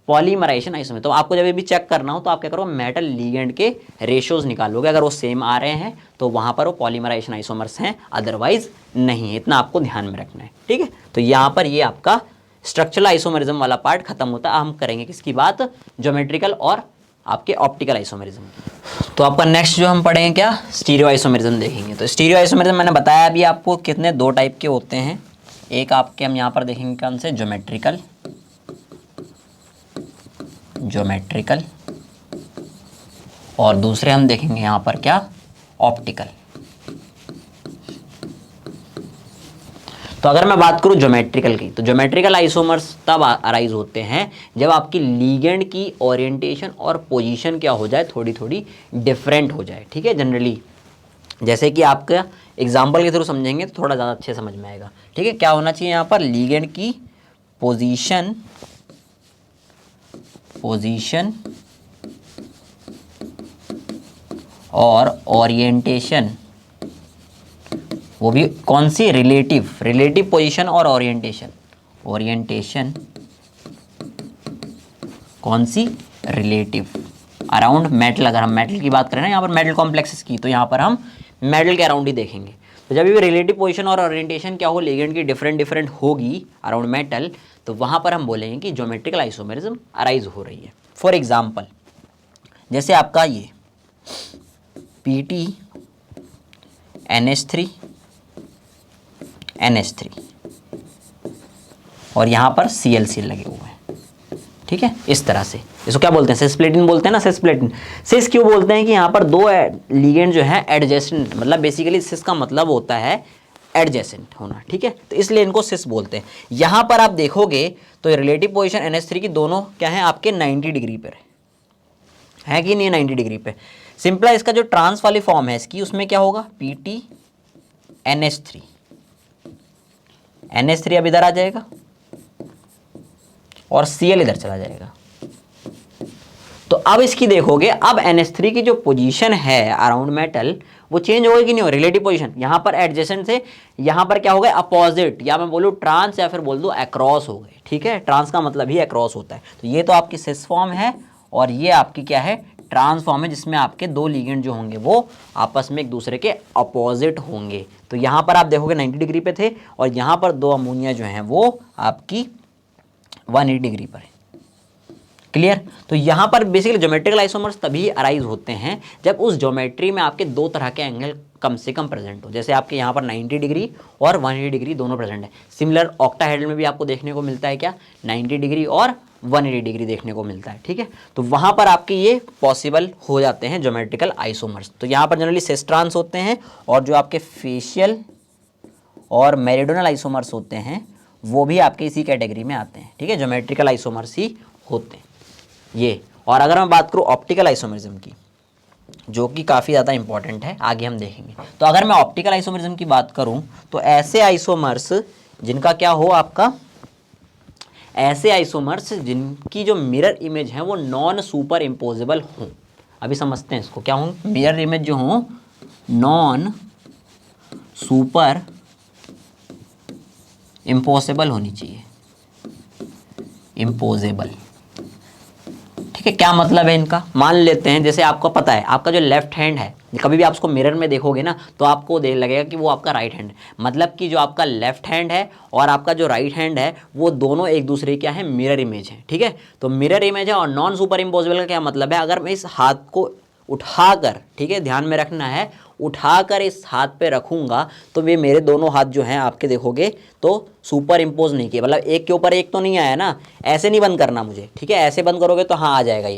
पॉलीमराइजेशन आइसोमर। तो आपको जब भी चेक करना हो तो आप क्या करो, मेटल लीगेंड के रेशोज निकालोगे, अगर वो सेम आ रहे हैं तो वहाँ पर वो पॉलीमराइजेशन आइसोमर्स हैं, अदरवाइज नहीं है। इतना आपको ध्यान में रखना है। ठीक है, तो यहाँ पर ये आपका स्ट्रक्चरल आइसोमरिज्म वाला पार्ट खत्म होता है। हम करेंगे किसकी बात, ज्योमेट्रिकल और आपके ऑप्टिकल आइसोमरिज्म। तो आपका नेक्स्ट जो हम पढ़ेंगे क्या, स्टीरियो आइसोमरिज्म देखेंगे। तो स्टीरियो आइसोमरिज्म मैंने बताया अभी आपको कितने, 2 टाइप के होते हैं। एक आपके हम यहाँ पर देखेंगे कौन से, ज्योमेट्रिकल, और दूसरे हम देखेंगे यहाँ पर क्या, ऑप्टिकल। तो अगर मैं बात करूँ ज्योमेट्रिकल की, तो ज्योमेट्रिकल आइसोमर्स तब अराइज होते हैं जब आपकी लीगेंड की ओरिएंटेशन और पोजीशन क्या हो जाए, थोड़ी थोड़ी डिफरेंट हो जाए। ठीक है, जनरली जैसे कि आपका एग्जांपल के थ्रू समझेंगे तो थोड़ा ज़्यादा अच्छे समझ में आएगा। ठीक है, क्या होना चाहिए यहाँ पर, लीगेंड की पोजीशन और ओरिएंटेशन, वो भी कौन सी, रिलेटिव पोजीशन और ओरिएंटेशन कौन सी, रिलेटिव अराउंड मेटल। अगर हम मेटल की बात करें ना यहाँ पर मेटल कॉम्प्लेक्सेस की, तो यहाँ पर हम मेटल के अराउंड ही देखेंगे। तो जब भी रिलेटिव पोजीशन और ओरिएंटेशन क्या हो, लीगेंड की डिफरेंट होगी अराउंड मेटल, तो वहाँ पर हम बोलेंगे कि ज्योमेट्रिकल आइसोमेरिज्म अराइज हो रही है। फॉर एग्जाम्पल जैसे आपका ये PT NH3 और यहाँ पर Cl लगे हुए हैं। ठीक है, इस तरह से इसको क्या बोलते हैं, सिस्प्लेटिन बोलते हैं ना, सिस्प्लेटिन। सिस क्यों बोलते हैं कि यहाँ पर 2 लीगेंड जो है एडजेसेंट, मतलब बेसिकली सिस का मतलब होता है एडजेसेंट होना, ठीक है, तो इसलिए इनको सिस बोलते हैं। यहाँ पर आप देखोगे तो रिलेटिव पोजीशन NH3 की दोनों क्या है आपके 90 डिग्री पर है कि नहीं, 90 डिग्री पे। सिंपल इसका जो ट्रांस वाली फॉर्म है इसकी, उसमें क्या होगा PT NH3, NH3 अब इधर आ जाएगा और Cl इधर चला जाएगा। तो अब इसकी देखोगे, अब NH3 की जो पोजीशन है अराउंड मेटल वो चेंज होगी कि नहीं हो, रिलेटिव पोजीशन। यहाँ पर एडजेसेंट से यहाँ पर क्या हो गया अपोजिट, या मैं बोलूँ ट्रांस या फिर बोल दूँ अक्रॉस हो गए, ठीक है। ट्रांस का मतलब ही अक्रॉस होता है। तो ये तो आपकी सिस फॉर्म है और ये आपकी क्या है ट्रांस फॉर्म है, जिसमें आपके दो लिगेंड जो होंगे वो आपस में एक दूसरे के अपोजिट होंगे। तो यहाँ पर आप देखोगे 90 डिग्री पे थे और यहाँ पर दो अमोनिया जो हैं वो आपकी 180 डिग्री पर है। क्लियर। तो यहाँ पर बेसिकली ज्योमेट्रिकल आइसोमर्स तभी अराइज होते हैं जब उस ज्योमेट्री में आपके दो तरह के एंगल कम से कम प्रेजेंट हो। जैसे आपके यहाँ पर 90 डिग्री और 180 डिग्री दोनों प्रेजेंट है। सिमिलर ऑक्टाहेड्रल में भी आपको देखने को मिलता है क्या, 90 डिग्री और 180 डिग्री देखने को मिलता है, ठीक है। तो वहाँ पर आपके ये पॉसिबल हो जाते हैं ज्योमेट्रिकल आइसोमर्स। तो यहाँ पर जनरली सिस ट्रांस होते हैं और जो आपके फेशियल और मेरिडोनल आइसोमर्स होते हैं वो भी आपके इसी कैटेगरी में आते हैं, ठीक है, ज्योमेट्रिकल आइसोमर्स ही होते हैं ये। और अगर मैं बात करूँ ऑप्टिकल आइसोमरिज्म की, जो कि काफ़ी ज़्यादा इंपॉर्टेंट है, आगे हम देखेंगे। तो अगर मैं ऑप्टिकल आइसोमरिज्म की बात करूँ तो ऐसे आइसोमर्स जिनका क्या हो आपका, ऐसे आइसोमर्स जिनकी जो मिरर इमेज है वो नॉन सुपर इम्पोजेबल हों। अभी समझते हैं इसको क्या हों, मिरर इमेज जो हों नॉन सुपर इम्पोजेबल होनी चाहिए, इम्पोजेबल, ठीक है। क्या मतलब है इनका, मान लेते हैं जैसे आपको पता है आपका जो लेफ्ट हैंड है, कभी भी आप उसको मिरर में देखोगे ना तो आपको देख लगेगा कि वो आपका राइट हैंड है। मतलब कि जो आपका लेफ्ट हैंड है और आपका जो राइट हैंड है वो दोनों एक दूसरे क्या है, मिरर इमेज है, ठीक है। तो मिरर इमेज है और नॉन सुपर इम्पोजेबल का क्या मतलब है, अगर मैं इस हाथ को उठाकर, ठीक है, ध्यान में रखना है, उठाकर इस हाथ पे रखूंगा तो ये मेरे दोनों हाथ जो हैं आपके देखोगे तो सुपर इम्पोज नहीं किए, मतलब एक के ऊपर एक तो नहीं आया ना, ऐसे नहीं बंद करना मुझे, ठीक है। ऐसे बंद करोगे तो हाँ आ जाएगा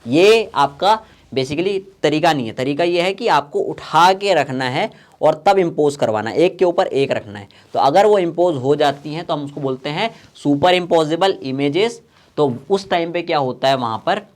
ये आपका बेसिकली तरीका नहीं है। तरीका ये है कि आपको उठा के रखना है और तब इम्पोज करवाना है, एक के ऊपर एक रखना है। तो अगर वो इम्पोज हो जाती हैं तो हम उसको बोलते हैं सुपर इम्पोजेबल इमेजेस। तो उस टाइम पे क्या होता है, वहाँ पर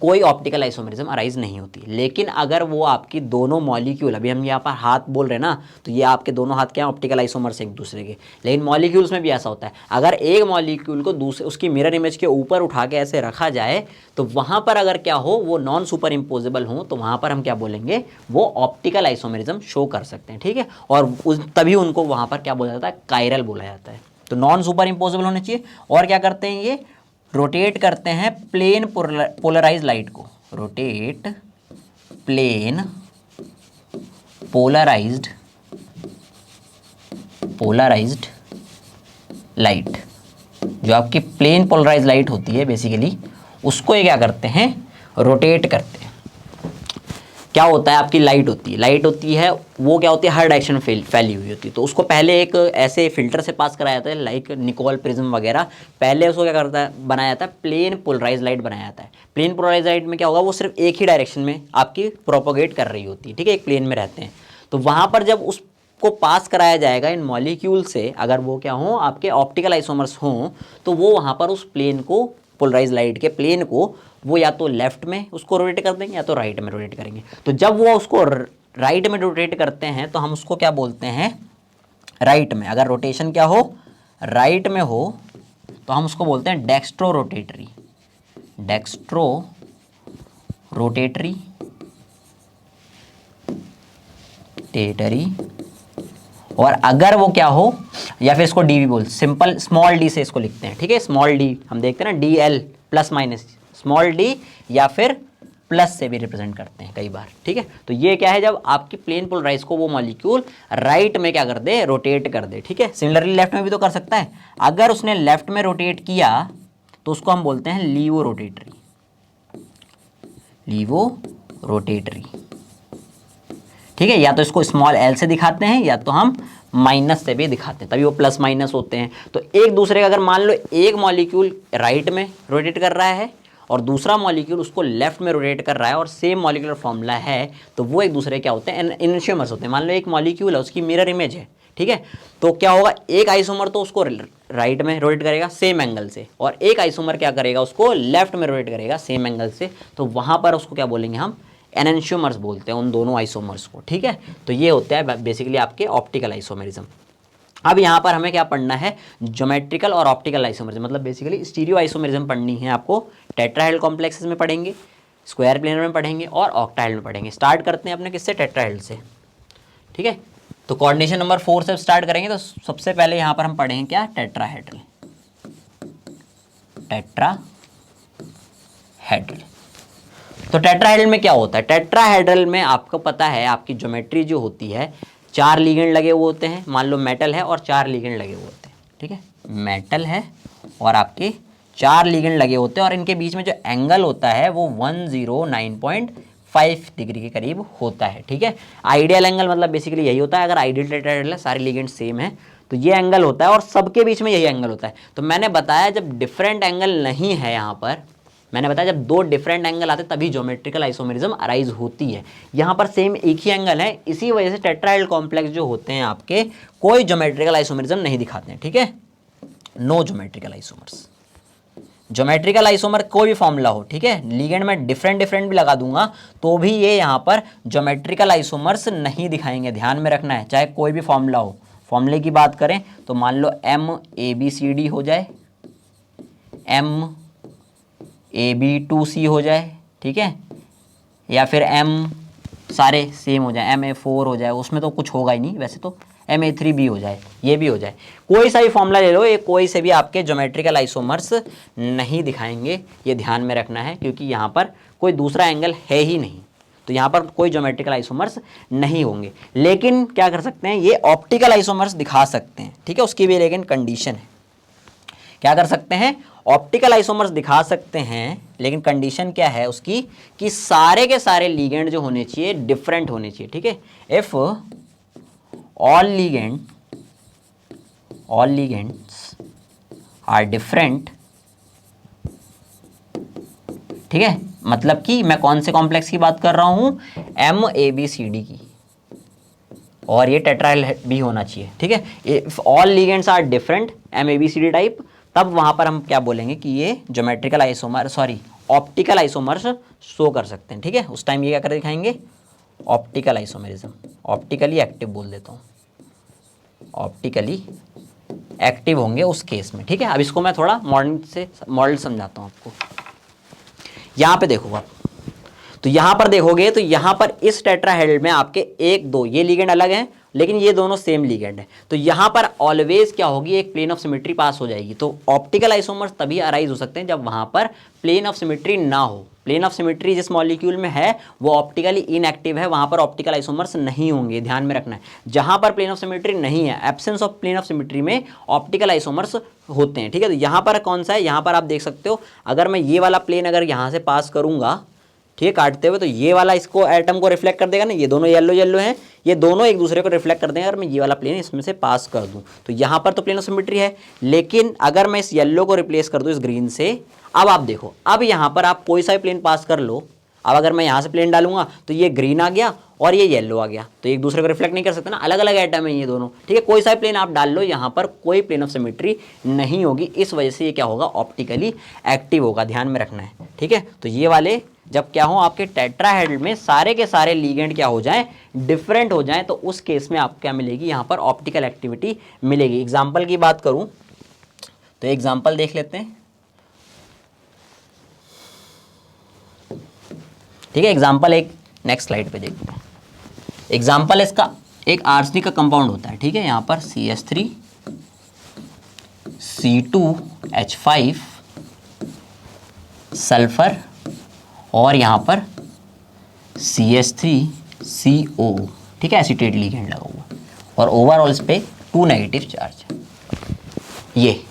कोई ऑप्टिकल आइसोमरिज्म अराइज नहीं होती। लेकिन अगर वो आपकी दोनों मॉलिक्यूल, अभी हम यहाँ पर हाथ बोल रहे हैं ना, तो ये आपके दोनों हाथ क्या है, ऑप्टिकल आइसोमर्स एक दूसरे के। लेकिन मॉलिक्यूल्स में भी ऐसा होता है, अगर एक मॉलिक्यूल को दूसरे उसकी मिरर इमेज के ऊपर उठा के ऐसे रखा जाए तो वहाँ पर अगर क्या हो, वो नॉन सुपर इम्पोजेबल हो, तो वहाँ पर हम क्या बोलेंगे, वो ऑप्टिकल आइसोमरिज्म शो कर सकते हैं, ठीक है। और तभी उनको वहाँ पर क्या बोला जाता है, कायरल बोला जाता है। तो नॉन सुपर इम्पोजेबल होने चाहिए। और क्या करते हैं, ये रोटेट करते हैं प्लेन पोलराइज लाइट को, रोटेट प्लेन पोलराइज्ड लाइट, जो आपकी प्लेन पोलराइज लाइट होती है बेसिकली, उसको ये क्या करते हैं, रोटेट करते हैं। क्या होता है, आपकी लाइट होती है वो क्या होती है, हर डायरेक्शन में फैली हुई होती है। तो उसको पहले एक ऐसे फिल्टर से पास कराया जाता है, लाइक निकोल प्रिज्म वगैरह। पहले उसको क्या करता है, बनाया जाता है प्लेन पोलराइज लाइट बनाया जाता है। प्लेन पोलराइज लाइट में क्या होगा, वो सिर्फ एक ही डायरेक्शन में आपकी प्रोपोगेट कर रही होती है, ठीक है, एक प्लेन में रहते हैं। तो वहाँ पर जब उसको पास कराया जाएगा इन मॉलिक्यूल से, अगर वो क्या हों, आपके ऑप्टिकल आइसोमर्स हों, तो वो वहाँ पर उस प्लेन को, पोलराइज लाइट के प्लेन को, वो या तो लेफ्ट में उसको रोटेट कर देंगे या तो राइट में रोटेट करेंगे। तो जब वो उसको राइट में रोटेट करते हैं तो हम उसको क्या बोलते हैं, राइट में, अगर रोटेशन क्या हो, राइट में हो, तो हम उसको बोलते हैं डेक्स्ट्रो रोटेटरी और अगर वो क्या हो, या फिर इसको डी भी बोल, सिंपल स्मॉल डी से इसको लिखते हैं, ठीक है। स्मॉल डी हम देखते हैं ना, D L plus minus, small D या फिर प्लस से भी रिप्रेजेंट करते हैं कई बार, ठीक है। तो ये क्या है, जब आपकी प्लेन पोलराइज को वो मॉलिक्यूल राइट में क्या कर दे, रोटेट कर दे, ठीक है। सिमिलरली लेफ्ट में भी तो कर सकता है। अगर उसने लेफ्ट में रोटेट किया तो उसको हम बोलते हैं लीवो रोटेटरी, ठीक है। या तो इसको स्मॉल एल से दिखाते हैं या तो हम माइनस से भी दिखाते हैं, तभी वो प्लस माइनस होते हैं। तो एक दूसरे का, अगर मान लो एक मॉलिक्यूल राइट में रोटेट कर रहा है और दूसरा मॉलिक्यूल उसको लेफ्ट में रोटेट कर रहा है और सेम मॉलिक्यूलर फॉर्मूला है, तो वो एक दूसरे क्या होते हैं, एनर्शियोमर्स होते हैं। मान लो एक मॉलिक्यूल है, उसकी मिरर इमेज है, ठीक है। तो क्या होगा, एक आइसोमर तो उसको राइट में रोटेट करेगा सेम एंगल से, और एक आइसोमर क्या करेगा, उसको लेफ्ट में रोटेट करेगा सेम एंगल से। तो वहाँ पर उसको क्या बोलेंगे हम, एनेंशियोमर्स बोलते हैं उन दोनों आइसोमर्स को, ठीक है। तो ये होता है बेसिकली आपके ऑप्टिकल आइसोमेरिज्म। अब यहाँ पर हमें क्या पढ़ना है, ज्योमेट्रिकल और ऑप्टिकल आइसोमेरिज्म, मतलब बेसिकली स्टीरियो आइसोमेरिज्म पढ़नी है आपको। टेट्राहेड्रल कॉम्प्लेक्सेस में पढ़ेंगे, स्क्वायर प्लेनर में पढ़ेंगे और ऑक्टाहेड्रल में पढ़ेंगे। स्टार्ट करते हैं अपने किससे, टेट्राहेड्रल से, ठीक है। तो कोऑर्डिनेशन नंबर 4 से स्टार्ट करेंगे। तो सबसे पहले यहाँ पर हम पढ़ेंगे क्या, टेट्राहेड्रल। टेट्राहेड्रल, तो टेट्राहेड्रल में क्या होता है, टेट्राहेड्रल में आपको पता है आपकी ज्योमेट्री जो होती है, 4 लिगेंड लगे हुए होते हैं। मान लो मेटल है और 4 लिगेंड लगे हुए होते हैं, ठीक है। मेटल है और आपके 4 लिगेंड लगे होते हैं, और इनके बीच में जो एंगल होता है वो 109.5 डिग्री के करीब होता है, ठीक है। आइडियल एंगल मतलब बेसिकली यही होता है, अगर आइडियल टेट्राहेड्रल है, सारे लिगेंड सेम है, तो ये एंगल होता है और सबके बीच में यही एंगल होता है। तो मैंने बताया जब डिफरेंट एंगल नहीं है, यहाँ पर मैंने बताया जब 2 डिफरेंट एंगल आते तभी ज्योमेट्रिकल आइसोमेरिज्म अराइज होती है। यहाँ पर सेम एक ही एंगल है, इसी वजह से टेट्राहेड्रल कॉम्प्लेक्स जो होते हैं आपके, कोई ज्योमेट्रिकल आइसोमेरिज्म नहीं दिखाते हैं, ठीक है। No geometrical isomers. Geometrical isomer कोई भी फॉर्मूला हो, ठीक है, लिगेंड में डिफरेंट भी लगा दूंगा तो भी ये यहाँ पर ज्योमेट्रिकल आइसोमर्स नहीं दिखाएंगे, ध्यान में रखना है। चाहे कोई भी फॉर्मूला हो, फॉर्मूले की बात करें तो मान लो MABCD हो जाए, MAB2C हो जाए, ठीक है, या फिर सारे सेम हो जाए, MA4 हो जाए, उसमें तो कुछ होगा ही नहीं वैसे, तो MA3B हो जाए, ये भी हो जाए, कोई सा भी फॉर्मूला ले लो, ये कोई से भी आपके ज्योमेट्रिकल आइसोमर्स नहीं दिखाएंगे, ये ध्यान में रखना है, क्योंकि यहाँ पर कोई दूसरा एंगल है ही नहीं, तो यहाँ पर कोई ज्योमेट्रिकल आइसोमर्स नहीं होंगे। लेकिन क्या कर सकते हैं, ये ऑप्टिकल आइसोमर्स दिखा सकते हैं, ठीक है, उसकी भी लेकिन कंडीशन है। क्या कर सकते हैं, ऑप्टिकल आइसोमर्स दिखा सकते हैं, लेकिन कंडीशन क्या है उसकी, कि सारे के सारे लिगेंड जो होने चाहिए डिफरेंट होने चाहिए, ठीक है। If all ligands are different, ठीक है, मतलब कि मैं कौन से कॉम्प्लेक्स की बात कर रहा हूं, MABCD की, और ये टेट्राहेड्रल भी होना चाहिए, ठीक है। If all ligands are different MABCD type, तब वहां पर हम क्या बोलेंगे कि ये geometrical isomer optical isomers show कर सकते हैं, ठीक है। उस टाइम ये क्या कर दिखाएंगे, ऑप्टिकल आइसोमेरिज्म, ऑप्टिकली एक्टिव बोल देता हूँ, ऑप्टिकली एक्टिव होंगे उस केस में, ठीक है। अब इसको मैं थोड़ा मॉडल समझाता हूँ आपको। यहाँ पे देखो आप, तो यहाँ पर देखोगे तो यहाँ पर इस टेट्राहेड्रल में आपके 1-2 ये लिगेंड अलग हैं, लेकिन ये दोनों सेम लिगेंड है, तो यहाँ पर ऑलवेज क्या होगी, एक प्लेन ऑफ सिमेट्री पास हो जाएगी। तो ऑप्टिकल आइसोमर्स तभी अराइज हो सकते हैं जब वहाँ पर प्लेन ऑफ सिमेट्री ना हो। प्लेन ऑफ सिमेट्री जिस मॉलिक्यूल में है वो ऑप्टिकली इनएक्टिव है, वहाँ पर ऑप्टिकल आइसोमर्स नहीं होंगे, ध्यान में रखना है। जहाँ पर प्लेन ऑफ सिमेट्री नहीं है, absence of plane of symmetry में ऑप्टिकल आइसोमर्स होते हैं, ठीक है। तो यहाँ पर कौन सा है, यहाँ पर आप देख सकते हो, अगर मैं ये वाला प्लेन अगर यहाँ से पास करूँगा, ठीक है, काटते हुए, तो ये वाला इसको एटम को रिफ्लेक्ट कर देगा ना, ये दोनों येलो हैं, ये दोनों एक दूसरे को रिफ्लेक्ट कर देंगे। अगर मैं ये वाला प्लेन इसमें से पास कर दूं तो यहाँ पर तो प्लेन ऑफ सिमेट्री है, लेकिन अगर मैं इस येलो को रिप्लेस कर दूं इस ग्रीन से, अब आप देखो, अब यहाँ पर आप कोई सा भी प्लेन पास कर लो, अब अगर मैं यहाँ से प्लेन डालूंगा तो ये ग्रीन आ गया और ये येलो आ गया, तो एक दूसरे को रिफ्लेक्ट नहीं कर सकते ना, अलग अलग एटम है ये दोनों, ठीक है। कोई सा भी प्लेन आप डाल लो, यहाँ पर कोई प्लेन ऑफ सिमेट्री नहीं होगी, इस वजह से ये क्या होगा, ऑप्टिकली एक्टिव होगा, ध्यान में रखना है, ठीक है। तो ये वाले जब क्या हो, आपके टेट्राहेड्रल में सारे के सारे लिगेंड क्या हो जाएं, डिफरेंट हो जाएं, तो उस केस में आपको क्या मिलेगी, यहाँ पर ऑप्टिकल एक्टिविटी मिलेगी। एग्जाम्पल की बात करूं तो एग्जाम्पल देख लेते हैं, ठीक है। एग्जाम्पल एक नेक्स्ट स्लाइड पे देखते हैं। एग्जाम्पल इसका एक आर्सेनिक का कंपाउंड होता है, ठीक है, यहाँ पर CH3 C2H5 सल्फर और यहाँ पर CH3CO, ठीक है, एसीटेट लिगेंड लगा हुआ, और ओवरऑल इस पे 2 नेगेटिव चार्ज है। ये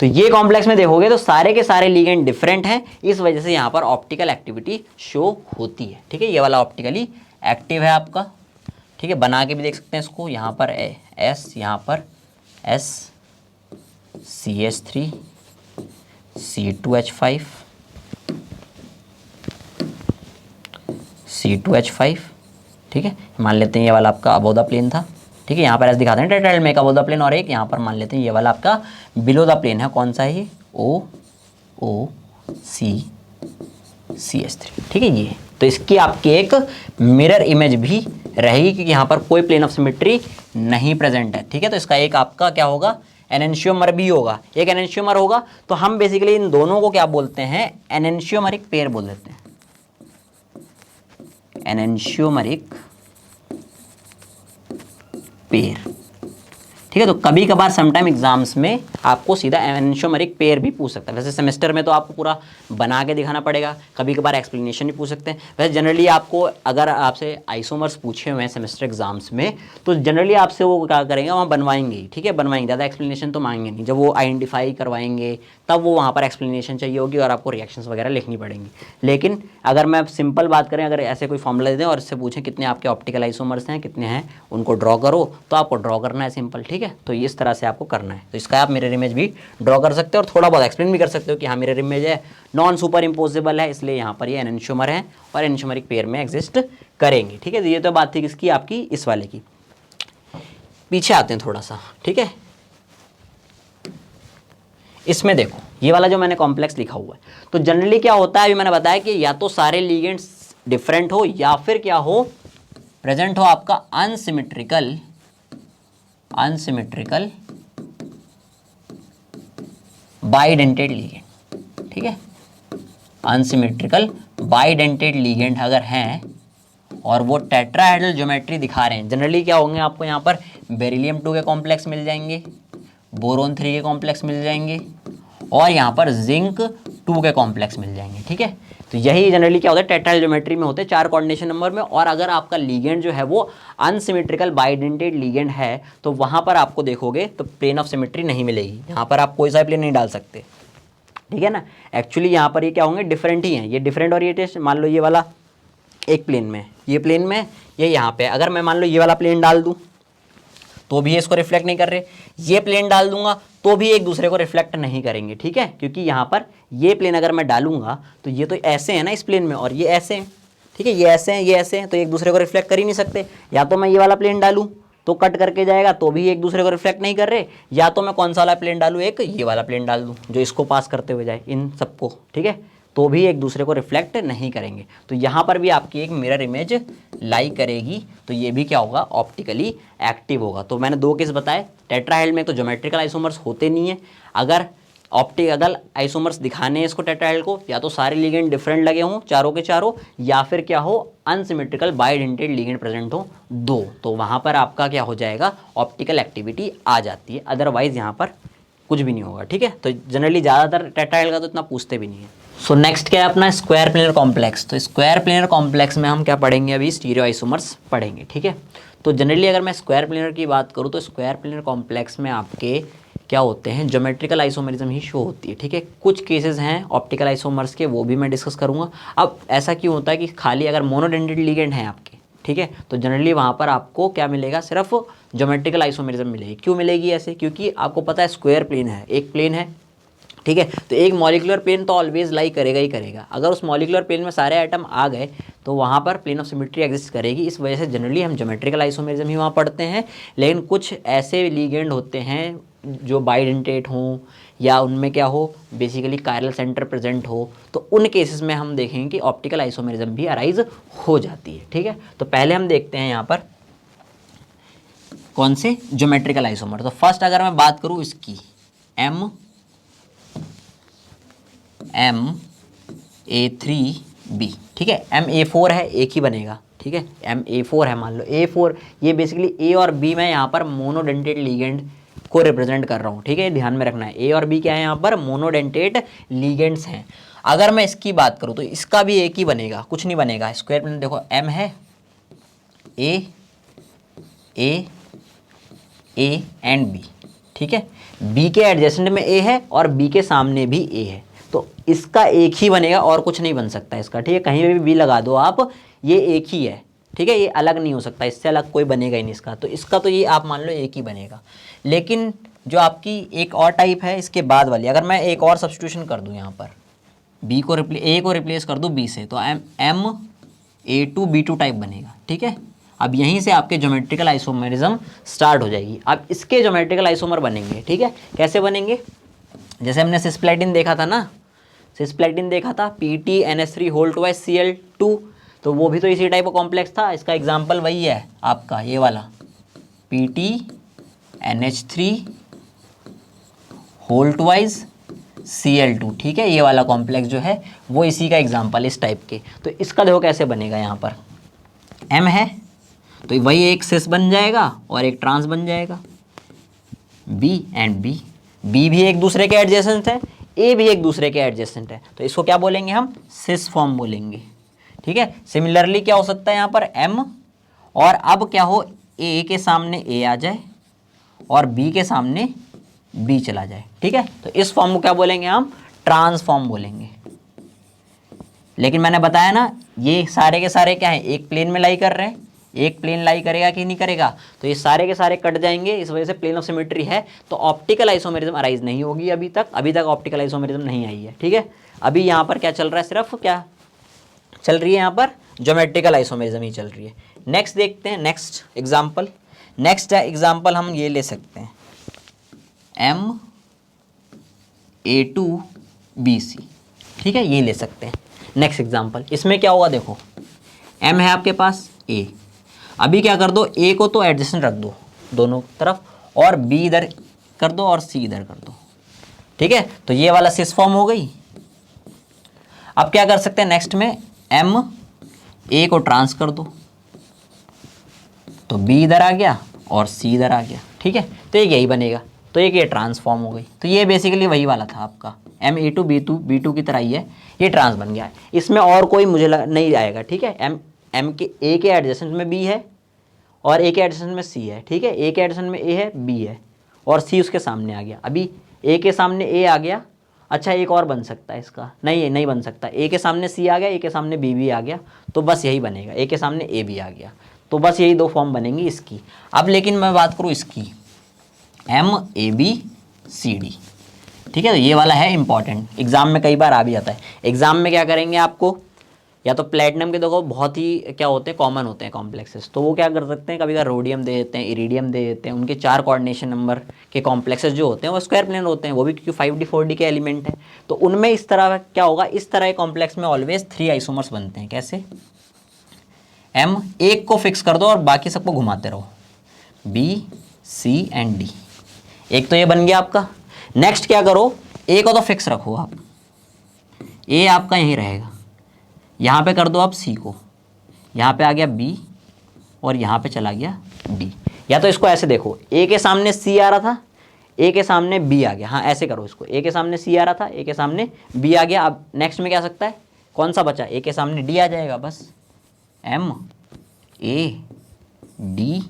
तो ये कॉम्प्लेक्स में देखोगे तो सारे के सारे लिगेंड डिफरेंट हैं, इस वजह से यहाँ पर ऑप्टिकल एक्टिविटी शो होती है, ठीक है। ये वाला ऑप्टिकली एक्टिव है आपका, ठीक है, बना के भी देख सकते हैं इसको, यहाँ पर S, यहाँ पर S, CH3 C2H5 C2H5, ठीक है। मान लेते हैं ये वाला आपका अबोव द प्लेन था, ठीक है, यहाँ पर ऐसे दिखाते हैं tetrahedral make above the plane, और एक यहाँ पर मान लेते हैं ये वाला आपका बिलो द प्लेन है। कौन सा है ये? OCH3, ठीक है ये। तो इसकी आपकी एक मिरर इमेज भी रहेगी क्योंकि यहाँ पर कोई प्लेन ऑफ सिमेट्री नहीं प्रेजेंट है, ठीक है। तो इसका एक आपका क्या होगा? एनेंशियोमर भी होगा, एक एनेंशियोमर होगा। तो हम बेसिकली इन दोनों को क्या बोलते हैं? एनेंशियोमरिक पेयर बोल देते हैं, एनेंशियोमरिक पेयर, ठीक है। तो कभी कभार समटाइम एग्जाम्स में आपको सीधा एनेंशियोमरिक पेयर भी पूछ सकता है। वैसे सेमेस्टर में तो आपको पूरा बना के दिखाना पड़ेगा, कभी कभार एक्सप्लेनेशन भी पूछ सकते हैं। वैसे जनरली आपको अगर आपसे आइसोमर्स पूछे हुए हैं सेमेस्टर एग्जाम्स में तो जनरली आपसे वो क्या करेंगे? वहाँ बनवाएंगे ही, ठीक है, बनवाएंगे, ज़्यादा एक्सप्लेनेशन तो मांगेंगे नहीं। जब वो आइडेंटिफाई करवाएंगे तब वो वहाँ पर एक्सप्लेनेशन चाहिए होगी और आपको रिएक्शंस वगैरह लिखनी पड़ेंगी। लेकिन अगर मैं सिंपल बात करें, अगर ऐसे कोई फॉर्मूला दे दें और इससे पूछें कितने आपके ऑप्टिकल आइसोमर्स हैं, कितने हैं, उनको ड्रॉ करो, तो आपको ड्रॉ करना है सिंपल, ठीक है। तो इस तरह से आपको करना है। तो इसका आप मिरर इमेज भी ड्रॉ कर सकते हो और थोड़ा बहुत एक्सप्लेन भी कर सकते हो कि हाँ मिरर इमेज है, नॉन सुपर इम्पोजिबल है, इसलिए यहाँ पर ये एनेंशियोमर है और एनेंशियोमरिक पेयर में एग्जिस्ट करेंगे, ठीक है। ये तो बात थी किसकी? आपकी इस वाले की। पीछे आते हैं थोड़ा सा, ठीक है। इसमें देखो ये वाला जो मैंने कॉम्प्लेक्स लिखा हुआ है, तो जनरली क्या होता है, अभी मैंने बताया कि या तो सारे लिगेंड्स डिफरेंट हो या फिर क्या हो, प्रेजेंट हो आपका अनसिमेट्रिकल बाइडेंटेड लिगेंड, ठीक है। अनसिमेट्रिकल बाइडेंटेड लिगेंड अगर हैं और वो टेट्राहेड्रल ज्योमेट्री दिखा रहे हैं, जनरली क्या होंगे? आपको यहाँ पर बेरिलियम 2 के कॉम्प्लेक्स मिल जाएंगे, बोरोन 3 के कॉम्प्लेक्स मिल जाएंगे और यहाँ पर जिंक 2 के कॉम्प्लेक्स मिल जाएंगे, ठीक है। तो यही जनरली क्या होता है? टेट्राहेड्रल ज्योमेट्री में होते हैं 4 कोऑर्डिनेशन नंबर में। और अगर आपका लिगेंड जो है वो अनसिमेट्रिकल बाइडेंटेड लिगेंड है तो वहाँ पर आपको देखोगे तो प्लेन ऑफ सिमेट्री नहीं मिलेगी, यहाँ पर आप कोई सा प्लेन नहीं डाल सकते, ठीक है ना। एक्चुअली यहाँ पर ये क्या होंगे? डिफरेंट ही हैं, ये डिफरेंट ओरिएंटेशन। मान लो ये वाला एक प्लेन में, ये प्लेन में, ये यहाँ पे, अगर मैं मान लो ये वाला प्लेन डाल दूँ तो भी इसको रिफ्लेक्ट नहीं कर रहे, ये प्लेन डाल दूंगा तो भी एक दूसरे को रिफ्लेक्ट नहीं करेंगे, ठीक है। क्योंकि यहाँ पर ये प्लेन अगर मैं डालूंगा तो ये तो ऐसे है ना इस प्लेन में, और ये ऐसे हैं, ठीक है, ये ऐसे हैं, ये ऐसे हैं, तो एक दूसरे को रिफ्लेक्ट कर ही नहीं सकते। या तो मैं ये वाला प्लेन डालूं तो कट करके जाएगा तो भी एक दूसरे को रिफ्लेक्ट नहीं कर रहे, या तो मैं कौन सा वाला प्लेन डालूं? एक ये वाला प्लेन डाल दूं जो इसको पास करते हुए जाए, इन सबको, ठीक है, तो भी एक दूसरे को रिफ्लेक्ट नहीं करेंगे। तो यहाँ पर भी आपकी एक मिरर इमेज लाई करेगी, तो ये भी क्या होगा? ऑप्टिकली एक्टिव होगा। तो मैंने 2 केस बताए, टेट्राहेड्रल में तो ज्योमेट्रिकल आइसोमर्स होते नहीं है। अगर ऑप्टिकल आइसोमर्स दिखाने हैं इसको टेट्राहेड्रल को, या तो सारे लिगेंड डिफरेंट लगे हों चारों के चारों, या फिर क्या हो? अनसिमेट्रिकल बाइडेंटेड लिगेंड प्रेजेंट हो 2, तो वहाँ पर आपका क्या हो जाएगा? ऑप्टिकल एक्टिविटी आ जाती है। अदरवाइज यहाँ पर कुछ भी नहीं होगा, ठीक है। तो जनरली ज़्यादातर टेट्राहेड्रल का तो इतना पूछते भी नहीं है। सो नेक्स्ट क्या है अपना? Square planar complex. तो स्क्वायर प्लेनर कॉम्प्लेक्स में हम क्या पढ़ेंगे? अभी स्टीरियो आइसोमर्स पढ़ेंगे, ठीक है। तो जनरली अगर मैं स्क्वायर प्लेनर की बात करूँ तो स्क्वायर प्लेनर कॉम्प्लेक्स में आपके क्या होते हैं? ज्योमेट्रिकल आइसोमरिज्म ही शो होती है, ठीक है। कुछ केसेस हैं ऑप्टिकल आइसोमर्स के, वो भी मैं डिस्कस करूँगा। अब ऐसा क्यों होता है कि खाली अगर मोनोडेंटेड लिगेंड हैं आपके, ठीक है, तो जनरली वहाँ पर आपको क्या मिलेगा? सिर्फ ज्योमेट्रिकल आइसोमरिज्म मिलेगी। क्यों मिलेगी ऐसे? क्योंकि आपको पता है स्क्वायर प्लेन है, एक प्लेन है, ठीक है, तो एक मॉलिक्यूलर प्लेन तो ऑलवेज लाई करेगा ही करेगा। अगर उस मॉलिक्यूलर प्लेन में सारे एटम आ गए तो वहाँ पर प्लेन ऑफ सिमेट्री एग्जिस्ट करेगी। इस वजह से जनरली हम ज्योमेट्रिकल आइसोमरिज्म ही वहाँ पढ़ते हैं। लेकिन कुछ ऐसे लिगेंड होते हैं जो बाइडेंटेट हों या उनमें क्या हो, बेसिकली कायरल सेंटर प्रेजेंट हो, तो उन केसेस में हम देखेंगे कि ऑप्टिकल आइसोमरिज्म भी अराइज हो जाती है, ठीक है। तो पहले हम देखते हैं यहाँ पर कौन से ज्योमेट्रिकल आइसोमर। तो फर्स्ट अगर मैं बात करूँ इसकी MA3B, ठीक है, MA4 है, एक ही बनेगा, ठीक है, MA4 है, मान लो A4, ये बेसिकली A और B में यहाँ पर मोनोडेंटेट लिगेंड को रिप्रेजेंट कर रहा हूँ, ठीक है, ध्यान में रखना है। A और B क्या है? यहाँ पर मोनोडेंटेट लिगेंड्स हैं। अगर मैं इसकी बात करूँ तो इसका भी एक ही बनेगा, कुछ नहीं बनेगा। स्क्वायर प्लेन देखो, M है, A एंड B, ठीक है, B के एडजेसेंट में A है और B के सामने भी A है, तो इसका एक ही बनेगा और कुछ नहीं बन सकता इसका, ठीक है। कहीं पे भी लगा दो आप, ये एक ही है, ठीक है, ये अलग नहीं हो सकता, इससे अलग कोई बनेगा ही नहीं इसका। तो इसका तो ये आप मान लो एक ही बनेगा। लेकिन जो आपकी एक और टाइप है इसके बाद वाली, अगर मैं एक और सब्स्टिट्यूशन कर दूँ यहाँ पर, A को रिप्लेस कर दूँ B से, तो MA2B2 टाइप बनेगा, ठीक है। अब यहीं से आपके ज्योमेट्रिकल आइसोमेरिज्म स्टार्ट हो जाएगी। अब इसके ज्योमेट्रिकल आइसोमर बनेंगे, ठीक है। कैसे बनेंगे? जैसे हमने सिस्प्लेटिन देखा था ना, सिस्प्लेटिन देखा था PTNH3 होल ट्वाइस Cl2, तो वो भी तो इसी टाइप का कॉम्प्लेक्स था। इसका एग्जाम्पल वही है आपका ये वाला PTNH3 होल ट्वाइस Cl2, ठीक है। ये वाला कॉम्प्लेक्स जो है वो इसी का एग्जाम्पल, इस टाइप के। तो इसका देखो कैसे बनेगा, यहाँ पर M है तो वही एक सिस बन जाएगा और एक ट्रांस बन जाएगा, B एंड B। B भी एक दूसरे के एडजेसेंट है, A भी एक दूसरे के एडजेसेंट है, तो इसको क्या बोलेंगे हम? सिस फॉर्म बोलेंगे, ठीक है। सिमिलरली क्या हो सकता है यहाँ पर M, और अब क्या हो, A के सामने A आ जाए और B के सामने B चला जाए, ठीक है। तो इस फॉर्म को क्या बोलेंगे हम? ट्रांसफॉर्म बोलेंगे। लेकिन मैंने बताया ना, ये सारे के सारे क्या है, एक प्लेन में लाई कर रहे हैं। एक प्लेन लाई करेगा कि नहीं करेगा, तो ये सारे के सारे कट जाएंगे, इस वजह से प्लेन ऑफ सिमेट्री है, तो ऑप्टिकल आइसोमेरिज्म अराइज नहीं होगी अभी तक ऑप्टिकल आइसोमेरिज्म नहीं आई है, ठीक है। अभी यहाँ पर क्या चल रहा है, सिर्फ क्या चल रही है, यहाँ पर ज्योमेट्रिकल आइसोमेरिज्म ही चल रही है। नेक्स्ट देखते हैं, नेक्स्ट एग्जाम्पल। नेक्स्ट एग्जाम्पल हम ये ले सकते हैं MA2BC, ठीक है, ये ले सकते हैं नेक्स्ट एग्जाम्पल। इसमें क्या होगा, देखो M है आपके पास A, अभी क्या कर दो, A को तो एडजेसेंट रख दो दोनों तरफ, और B इधर कर दो और C इधर कर दो, ठीक है। तो ये वाला सिस फॉर्म हो गई। अब क्या कर सकते हैं नेक्स्ट में, M A को ट्रांस कर दो, तो B इधर आ गया और C इधर आ गया, ठीक है। तो एक यही बनेगा, तो एक ये ट्रांसफॉर्म हो गई। तो ये बेसिकली वही वाला था आपका MA2B2 की तरह ही है, ये ट्रांस बन गया है। इसमें और कोई मुझे नहीं आएगा, ठीक है। M के A के एडजेसेंट में B है और A के एडजेसेंट में C है, ठीक है। A के एडजेसेंट में A है, B है और C उसके सामने आ गया। अभी A के सामने A आ गया, अच्छा एक और बन सकता है इसका, नहीं बन सकता। A के सामने C आ गया, A के सामने B भी आ गया, तो बस यही बनेगा। A के सामने A भी आ गया, तो बस यही दो फॉर्म बनेंगी इसकी। अब लेकिन मैं बात करूँ इसकी, MABCD, ठीक है। तो ये वाला है इंपॉर्टेंट, एग्जाम में कई बार आ भी जाता है। एग्जाम में क्या करेंगे आपको, या तो प्लेटिनम के देखो बहुत ही क्या होते हैं, कॉमन होते हैं कॉम्प्लेक्सेस, तो वो क्या कर सकते हैं, कभी कभी रोडियम दे देते हैं, इरिडियम दे देते हैं। उनके 4 कोऑर्डिनेशन नंबर के कॉम्प्लेक्सेस जो होते हैं वो स्क्वायर प्लेन होते हैं, वो भी क्योंकि 5D 4D के एलिमेंट है। तो उनमें इस तरह क्या होगा, इस तरह के कॉम्प्लेक्स में ऑलवेज 3 आइसोमर्स बनते हैं। कैसे? M एक को फिक्स कर दो और बाकी सबको घुमाते रहो, B C एंड D। एक तो ये बन गया आपका। नेक्स्ट क्या करो, A को तो फिक्स रखो आप, A आपका यहीं रहेगा, यहाँ पे कर दो आप C को, यहाँ पे आ गया B और यहाँ पे चला गया D। या तो इसको ऐसे देखो, A के सामने C आ रहा था, A के सामने B आ गया, हाँ ऐसे करो इसको, A के सामने C आ रहा था, A के सामने B आ गया। अब नेक्स्ट में क्या आ सकता है, कौन सा बचा, A के सामने D आ जाएगा, बस MAD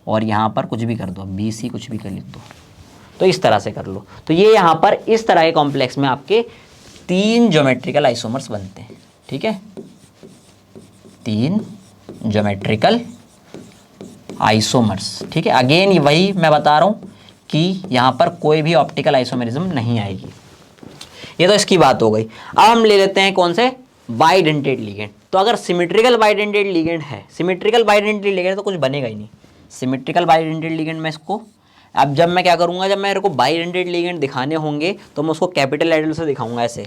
और यहाँ पर कुछ भी कर दो, BC कुछ भी कर लिख दो, तो इस तरह से कर लो। तो ये यहाँ पर इस तरह के कॉम्प्लेक्स में आपके 3 ज्योमेट्रिकल आइसोमर्स बनते हैं, ठीक है। 3 ज्योमेट्रिकल आइसोमर्स, ठीक है। अगेन वही मैं बता रहा हूँ कि यहाँ पर कोई भी ऑप्टिकल आइसोमेरिज्म नहीं आएगी। ये तो इसकी बात हो गई। अब हम ले लेते हैं कौन से, बाइडेंटेड लिगेंड। तो अगर सिमेट्रिकल बाइडेंटेड लिगेंड है, सिमेट्रिकल बाइडेंटेड लिगेंड तो कुछ बनेगा ही नहीं, सिमेट्रिकल बाइडेंटेड लिगेंड में इसको, अब जब मैं क्या करूँगा, जब मेरे को बाइडेंटेड लिगेंड दिखाने होंगे तो मैं उसको कैपिटल लेटर से दिखाऊंगा, ऐसे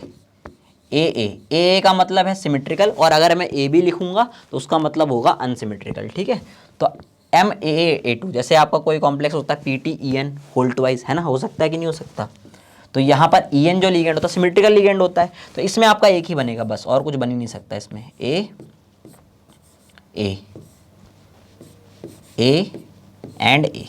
AA का मतलब है सिमेट्रिकल, और अगर मैं AB लिखूंगा तो उसका मतलब होगा अनसिमेट्रिकल, ठीक है। तो MAA2 जैसे आपका कोई कॉम्प्लेक्स होता है PTEN होल ट्वाइस, है ना, हो सकता है कि नहीं हो सकता। तो यहाँ पर EN जो लिगेंड होता है सिमेट्रिकल लिगेंड होता है, तो इसमें आपका एक ही बनेगा बस, और कुछ बन ही नहीं सकता इसमें, A एंड A।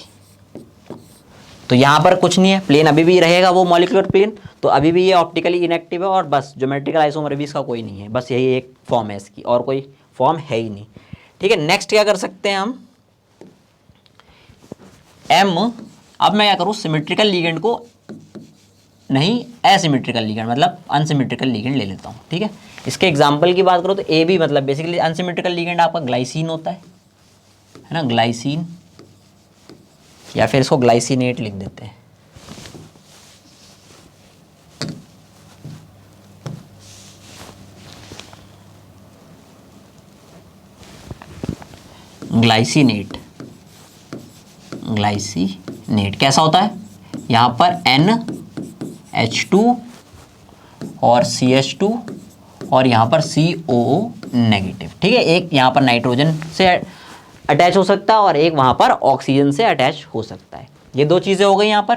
तो यहाँ पर कुछ नहीं है, प्लेन अभी भी रहेगा वो मॉलिक्यूलर प्लेन, तो अभी भी ये ऑप्टिकली इनएक्टिव है, और बस ज्योमेट्रिकल आइसोमर भी इसका कोई नहीं है, बस यही एक फॉर्म है इसकी, और कोई फॉर्म है ही नहीं, ठीक है। नेक्स्ट क्या कर सकते हैं हम, अब मैं क्या करूँ, सिमेट्रिकल लिगेंड को नहीं, एसिमेट्रिकल लिगेंड मतलब अनसिमेट्रिकल लिगेंड ले लेता हूँ, ठीक है। इसके एग्जाम्पल की बात करूँ तो AB मतलब बेसिकली अनसिमेट्रिकल लिगेंड आपका ग्लाइसिन होता है ना, ग्लाइसिन, या फिर इसको ग्लाइसिनेट लिख देते हैं। ग्लाइसिनेट, ग्लाइसिनेट कैसा होता है, यहाँ पर NH2 और CH2 और यहाँ पर COO नेगेटिव, ठीक है। एक यहाँ पर नाइट्रोजन से अटैच हो सकता है और एक वहाँ पर ऑक्सीजन से अटैच हो सकता है। ये दो चीज़ें हो गई यहाँ पर।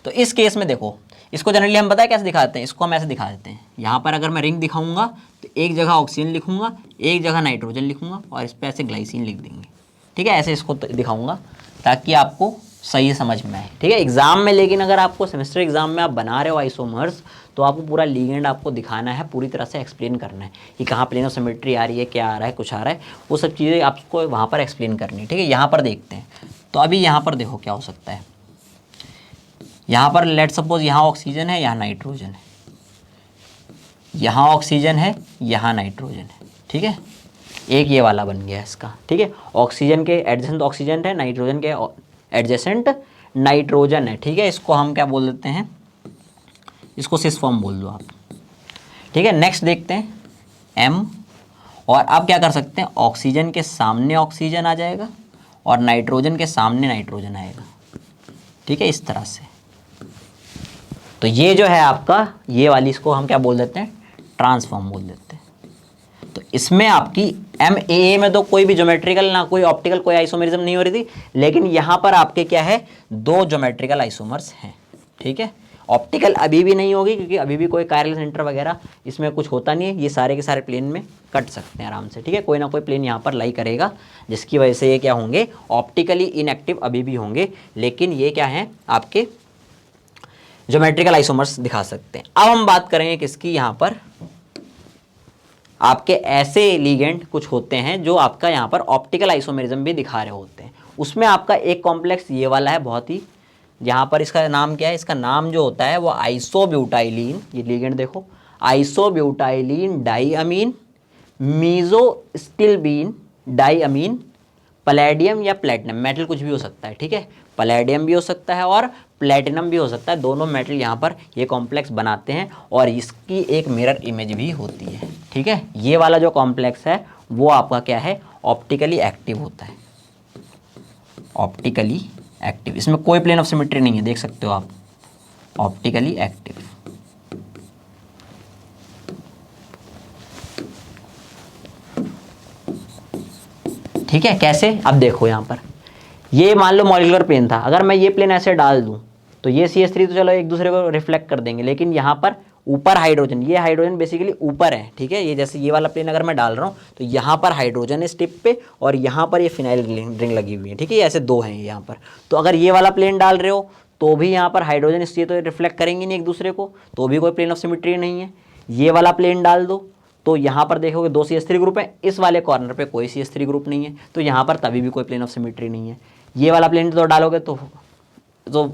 तो इस केस में देखो, इसको जनरली हम पता है कैसे दिखाते हैं, इसको हम ऐसे दिखा देते हैं। यहाँ पर अगर मैं रिंग दिखाऊंगा तो एक जगह ऑक्सीजन लिखूंगा, एक जगह नाइट्रोजन लिखूंगा और इस पर ऐसे ग्लाइसिन लिख देंगे, ठीक है। ऐसे इसको दिखाऊंगा ताकि आपको सही समझ में आए, ठीक है, एग्जाम में। लेकिन अगर आपको सेमेस्टर एग्जाम में आप बना रहे हो आइसोमर्स, तो आपको पूरा लीगेंड आपको दिखाना है, पूरी तरह से एक्सप्लेन करना है कि कहाँ प्लेन ऑफ सिमेट्री आ रही है, क्या आ रहा है, कुछ आ रहा है, वो सब चीज़ें आपको वहाँ पर एक्सप्लेन करनी है, ठीक है। यहाँ पर देखते हैं, तो अभी यहाँ पर देखो क्या हो सकता है। यहाँ पर लेट सपोज यहाँ ऑक्सीजन है, यहाँ नाइट्रोजन है, यहाँ ऑक्सीजन है, यहाँ नाइट्रोजन है, ठीक है। एक ये वाला बन गया इसका, ठीक है। ऑक्सीजन के एडजेसेंट ऑक्सीजन है, नाइट्रोजन के एडजेसेंट नाइट्रोजन है, ठीक है। इसको हम क्या बोल देते हैं, इसको सिस फॉर्म बोल दो आप, ठीक है। नेक्स्ट देखते हैं M, और अब क्या कर सकते हैं, ऑक्सीजन के सामने ऑक्सीजन आ जाएगा और नाइट्रोजन के सामने नाइट्रोजन आएगा, ठीक है, इस तरह से। तो ये जो है आपका ये वाली, इसको हम क्या बोल देते हैं, ट्रांसफॉर्म बोल देते हैं। तो इसमें आपकी MAA में तो कोई भी ज्योमेट्रिकल ना कोई ऑप्टिकल कोई आइसोमेरिज्म नहीं हो रही थी, लेकिन यहाँ पर आपके क्या है, दो ज्योमेट्रिकल आइसोमर्स हैं, ठीक है। ऑप्टिकल अभी भी नहीं होगी क्योंकि अभी भी कोई कायरल सेंटर वगैरह इसमें कुछ होता नहीं है, ये सारे के सारे प्लेन में कट सकते हैं आराम से, ठीक है। कोई ना कोई प्लेन यहाँ पर लाई करेगा जिसकी वजह से ये क्या होंगे, ऑप्टिकली इनएक्टिव अभी भी होंगे, लेकिन ये क्या हैं आपके ज्योमेट्रिकल आइसोमर्स दिखा सकते हैं। अब हम बात करेंगे किसकी, यहाँ पर आपके ऐसे लीगेंड कुछ होते हैं जो आपका यहाँ पर ऑप्टिकल आइसोमेरिज्म भी दिखा रहे होते हैं। उसमें आपका एक कॉम्प्लेक्स ये वाला है, बहुत ही, यहाँ पर इसका नाम क्या है, इसका नाम जो होता है वो आइसोब्यूटाइलीन, ये लीगेंड देखो, आइसोब्यूटाइलीन डाईअमीन मीजोस्टिल्बीन डाईअमीन पैलेडियम या प्लेटिनम, मेटल कुछ भी हो सकता है, ठीक है। पैलेडियम भी हो सकता है और प्लेटिनम भी हो सकता है, दोनों मेटल यहाँ पर ये कॉम्प्लेक्स बनाते हैं और इसकी एक मिरर इमेज भी होती है, ठीक है। ये वाला जो कॉम्प्लेक्स है वो आपका क्या है, ऑप्टिकली एक्टिव होता है, ऑप्टिकली एक्टिव। इसमें कोई प्लेन ऑफ सिमेट्री नहीं है, देख सकते हो आप, ऑप्टिकली एक्टिव। ठीक है, कैसे, अब देखो यहाँ पर ये मान लो मॉलिक्यूलर प्लेन था, अगर मैं ये प्लेन ऐसे डाल दूं तो ये CH3 तो चलो एक दूसरे को रिफ्लेक्ट कर देंगे, लेकिन यहाँ पर ऊपर हाइड्रोजन, ये हाइड्रोजन बेसिकली ऊपर है, ठीक है। ये जैसे ये वाला प्लेन अगर मैं डाल रहा हूँ तो यहाँ पर हाइड्रोजन है इस टिप पे और यहाँ पर ये फिनाइल रिंग लगी हुई है, ठीक है। ये ऐसे दो हैं यहाँ पर। तो अगर ये वाला प्लेन डाल रहे हो तो भी यहाँ पर हाइड्रोजन, इसलिए तो रिफ्लेक्ट करेंगे नहीं एक दूसरे को, तो भी कोई प्लेन ऑफ सिमेट्री नहीं है। ये वाला प्लेन डाल दो तो यहाँ पर देखोगे दो CH3 ग्रुप है, इस वाले कॉर्नर पे कोई CH3 ग्रुप नहीं है, तो यहाँ पर तभी भी कोई प्लेन ऑफ सिमेट्री नहीं है। ये वाला प्लेन तो डालोगे तो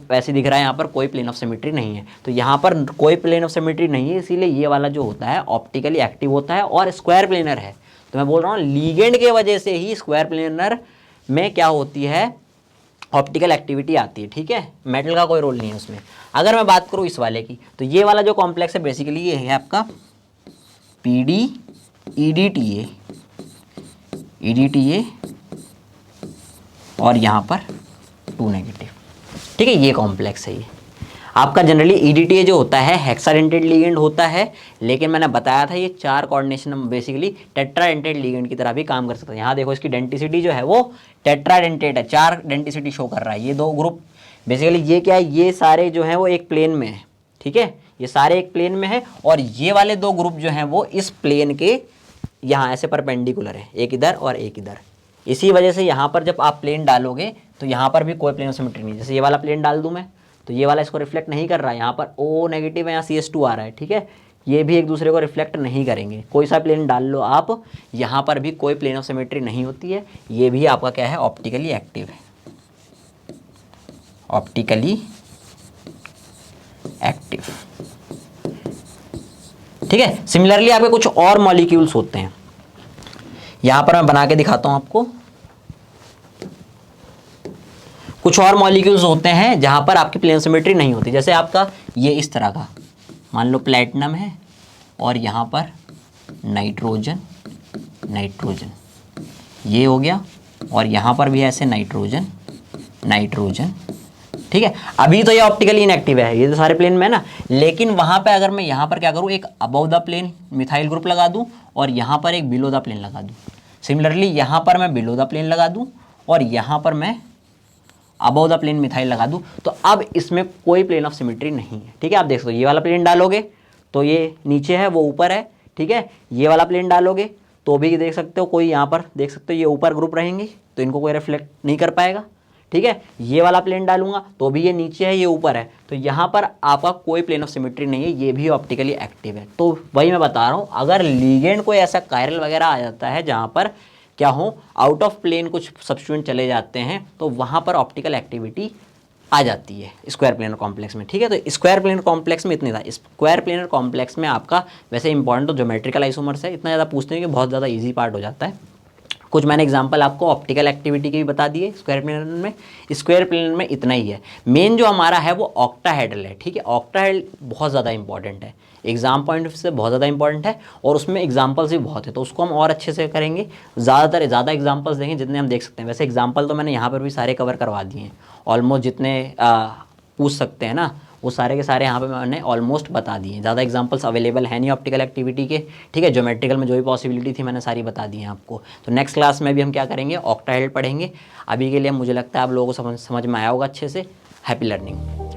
वैसे दिख रहा है यहाँ पर कोई प्लेन ऑफ सिमेट्री नहीं है, तो यहाँ पर कोई प्लेन ऑफ सिमेट्री नहीं है, इसीलिए ये वाला जो होता है ऑप्टिकली एक्टिव होता है और स्क्वायर प्लेनर है। तो मैं बोल रहा हूँ लीगेंड के वजह से ही स्क्वायर प्लेनर में क्या होती है, ऑप्टिकल एक्टिविटी आती है, ठीक है। मेटल का कोई रोल नहीं है उसमें। अगर मैं बात करूँ इस वाले की, तो ये वाला जो कॉम्प्लेक्स है बेसिकली ये है आपका PD EDTA और यहाँ पर 2 नेगेटिव, ठीक है। ये कॉम्प्लेक्स है, ये आपका जनरली EDTA जो होता है हेक्साडेंटेड लिगेंड होता है, लेकिन मैंने बताया था ये 4 कोऑर्डिनेशन बेसिकली टेट्राडेंटेड लिगेंड की तरह भी काम कर सकता है। यहाँ देखो इसकी डेंटिसिटी जो है वो टेट्राडेंटेड है, 4 डेंटिसिटी शो कर रहा है। ये दो ग्रुप बेसिकली ये क्या है, ये सारे जो हैं वो एक प्लेन में है, ठीक है, ये सारे एक प्लेन में है और ये वाले दो ग्रुप जो हैं वो इस प्लेन के यहाँ ऐसे परपेंडिकुलर है, एक इधर और एक इधर। इसी वजह से यहाँ पर जब आप प्लेन डालोगे तो यहाँ पर भी कोई प्लेन ऑफ सिमेट्री नहीं। जैसे ये वाला प्लेन डाल दूँ मैं तो ये वाला इसको रिफ्लेक्ट नहीं कर रहा है, यहाँ पर O नेगेटिव है, यहाँ CH2 आ रहा है, ठीक है। ये भी एक दूसरे को रिफ्लेक्ट नहीं करेंगे। कोई सा प्लेन डाल लो आप, यहाँ पर भी कोई प्लेन ऑफ सिमेट्री नहीं होती है। ये भी आपका क्या है, ऑप्टिकली एक्टिव है, ऑप्टिकली एक्टिव, ठीक है। सिमिलरली आपके कुछ और मॉलिक्यूल्स होते हैं, यहां पर मैं बना के दिखाता हूं आपको। कुछ और मॉलिक्यूल्स होते हैं जहां पर आपकी प्लेन सिमेट्री नहीं होती, जैसे आपका ये इस तरह का मान लो प्लेटिनम है और यहाँ पर नाइट्रोजन, ये हो गया और यहाँ पर भी ऐसे नाइट्रोजन नाइट्रोजन, ठीक है। अभी तो ये ऑप्टिकली इनएक्टिव है, ये तो सारे प्लेन में है ना, लेकिन वहाँ पे अगर मैं यहाँ पर क्या करूँ, एक above the plane methyl group लगा दूँ और यहाँ पर एक बिलो द प्लेन लगा दूँ। सिमिलरली यहाँ पर मैं बिलो द प्लेन लगा दूँ और यहाँ पर मैं अबव द प्लेन मिथाइल लगा दूँ, तो अब इसमें कोई प्लेन ऑफ सिमेट्री नहीं है, ठीक है। आप देख सकते हो ये वाला प्लेन डालोगे तो ये नीचे है, वो ऊपर है, ठीक है। ये वाला प्लेन डालोगे तो भी देख सकते हो कोई यहाँ पर देख सकते हो ये ऊपर ग्रुप रहेंगे तो इनको कोई रिफ्लेक्ट नहीं कर पाएगा, ठीक है। ये वाला प्लेन डालूंगा तो भी ये नीचे है, ये ऊपर है, तो यहाँ पर आपका कोई प्लेन ऑफ सिमेट्री नहीं है, ये भी ऑप्टिकली एक्टिव है। तो वही मैं बता रहा हूँ, अगर लिगेंड कोई ऐसा कायरल वगैरह आ जाता है जहाँ पर क्या हो आउट ऑफ प्लेन कुछ सब्स्टिट्यूएंट चले जाते हैं तो वहाँ पर ऑप्टिकल एक्टिविटी आ जाती है स्क्वायर प्लेनर कॉम्प्लेक्स में, ठीक है। तो स्क्वायर प्लेनर कॉम्प्लेक्स में इतनी था। स्क्वायर प्लेनर कॉम्प्लेक्स में आपका वैसे इंपॉर्टेंट तो ज्योमेट्रिकल आइसोमर्स है, इतना ज़्यादा पूछते हैं कि बहुत ज़्यादा ईजी पार्ट हो जाता है। कुछ मैंने एग्जांपल आपको ऑप्टिकल एक्टिविटी के भी बता दिए स्क्वायर प्लेनर में। स्क्वायर प्लेनर में इतना ही है। मेन जो हमारा है वो ऑक्टाहेड्रल है, ठीक है। ऑक्टाहेड्रल बहुत ज़्यादा इंपॉर्टेंट है, एग्जाम पॉइंट ऑफ से बहुत ज़्यादा इंपॉर्टेंट है और उसमें एग्जाम्पल्स भी बहुत है, तो उसको हम और अच्छे से करेंगे, ज़्यादा एग्जाम्पल्स देंगे जितने हम देख सकते हैं। वैसे एग्जाम्पल तो मैंने यहाँ पर भी सारे कवर करवा दिए हैं, ऑलमोस्ट जितने पूछ सकते हैं ना वो सारे के सारे यहाँ पे मैंने ऑलमोस्ट बता दिए। ज़्यादा एग्जांपल्स अवेलेबल है नहीं ऑप्टिकल एक्टिविटी के, ठीक है। ज्योमेट्रिकल में जो भी पॉसिबिलिटी थी मैंने सारी बता दी हैं आपको। तो नेक्स्ट क्लास में भी हम क्या करेंगे, ऑक्टाहेड्रल पढ़ेंगे। अभी के लिए मुझे लगता है आप लोगों को समझ में आया होगा अच्छे से। Happy learning.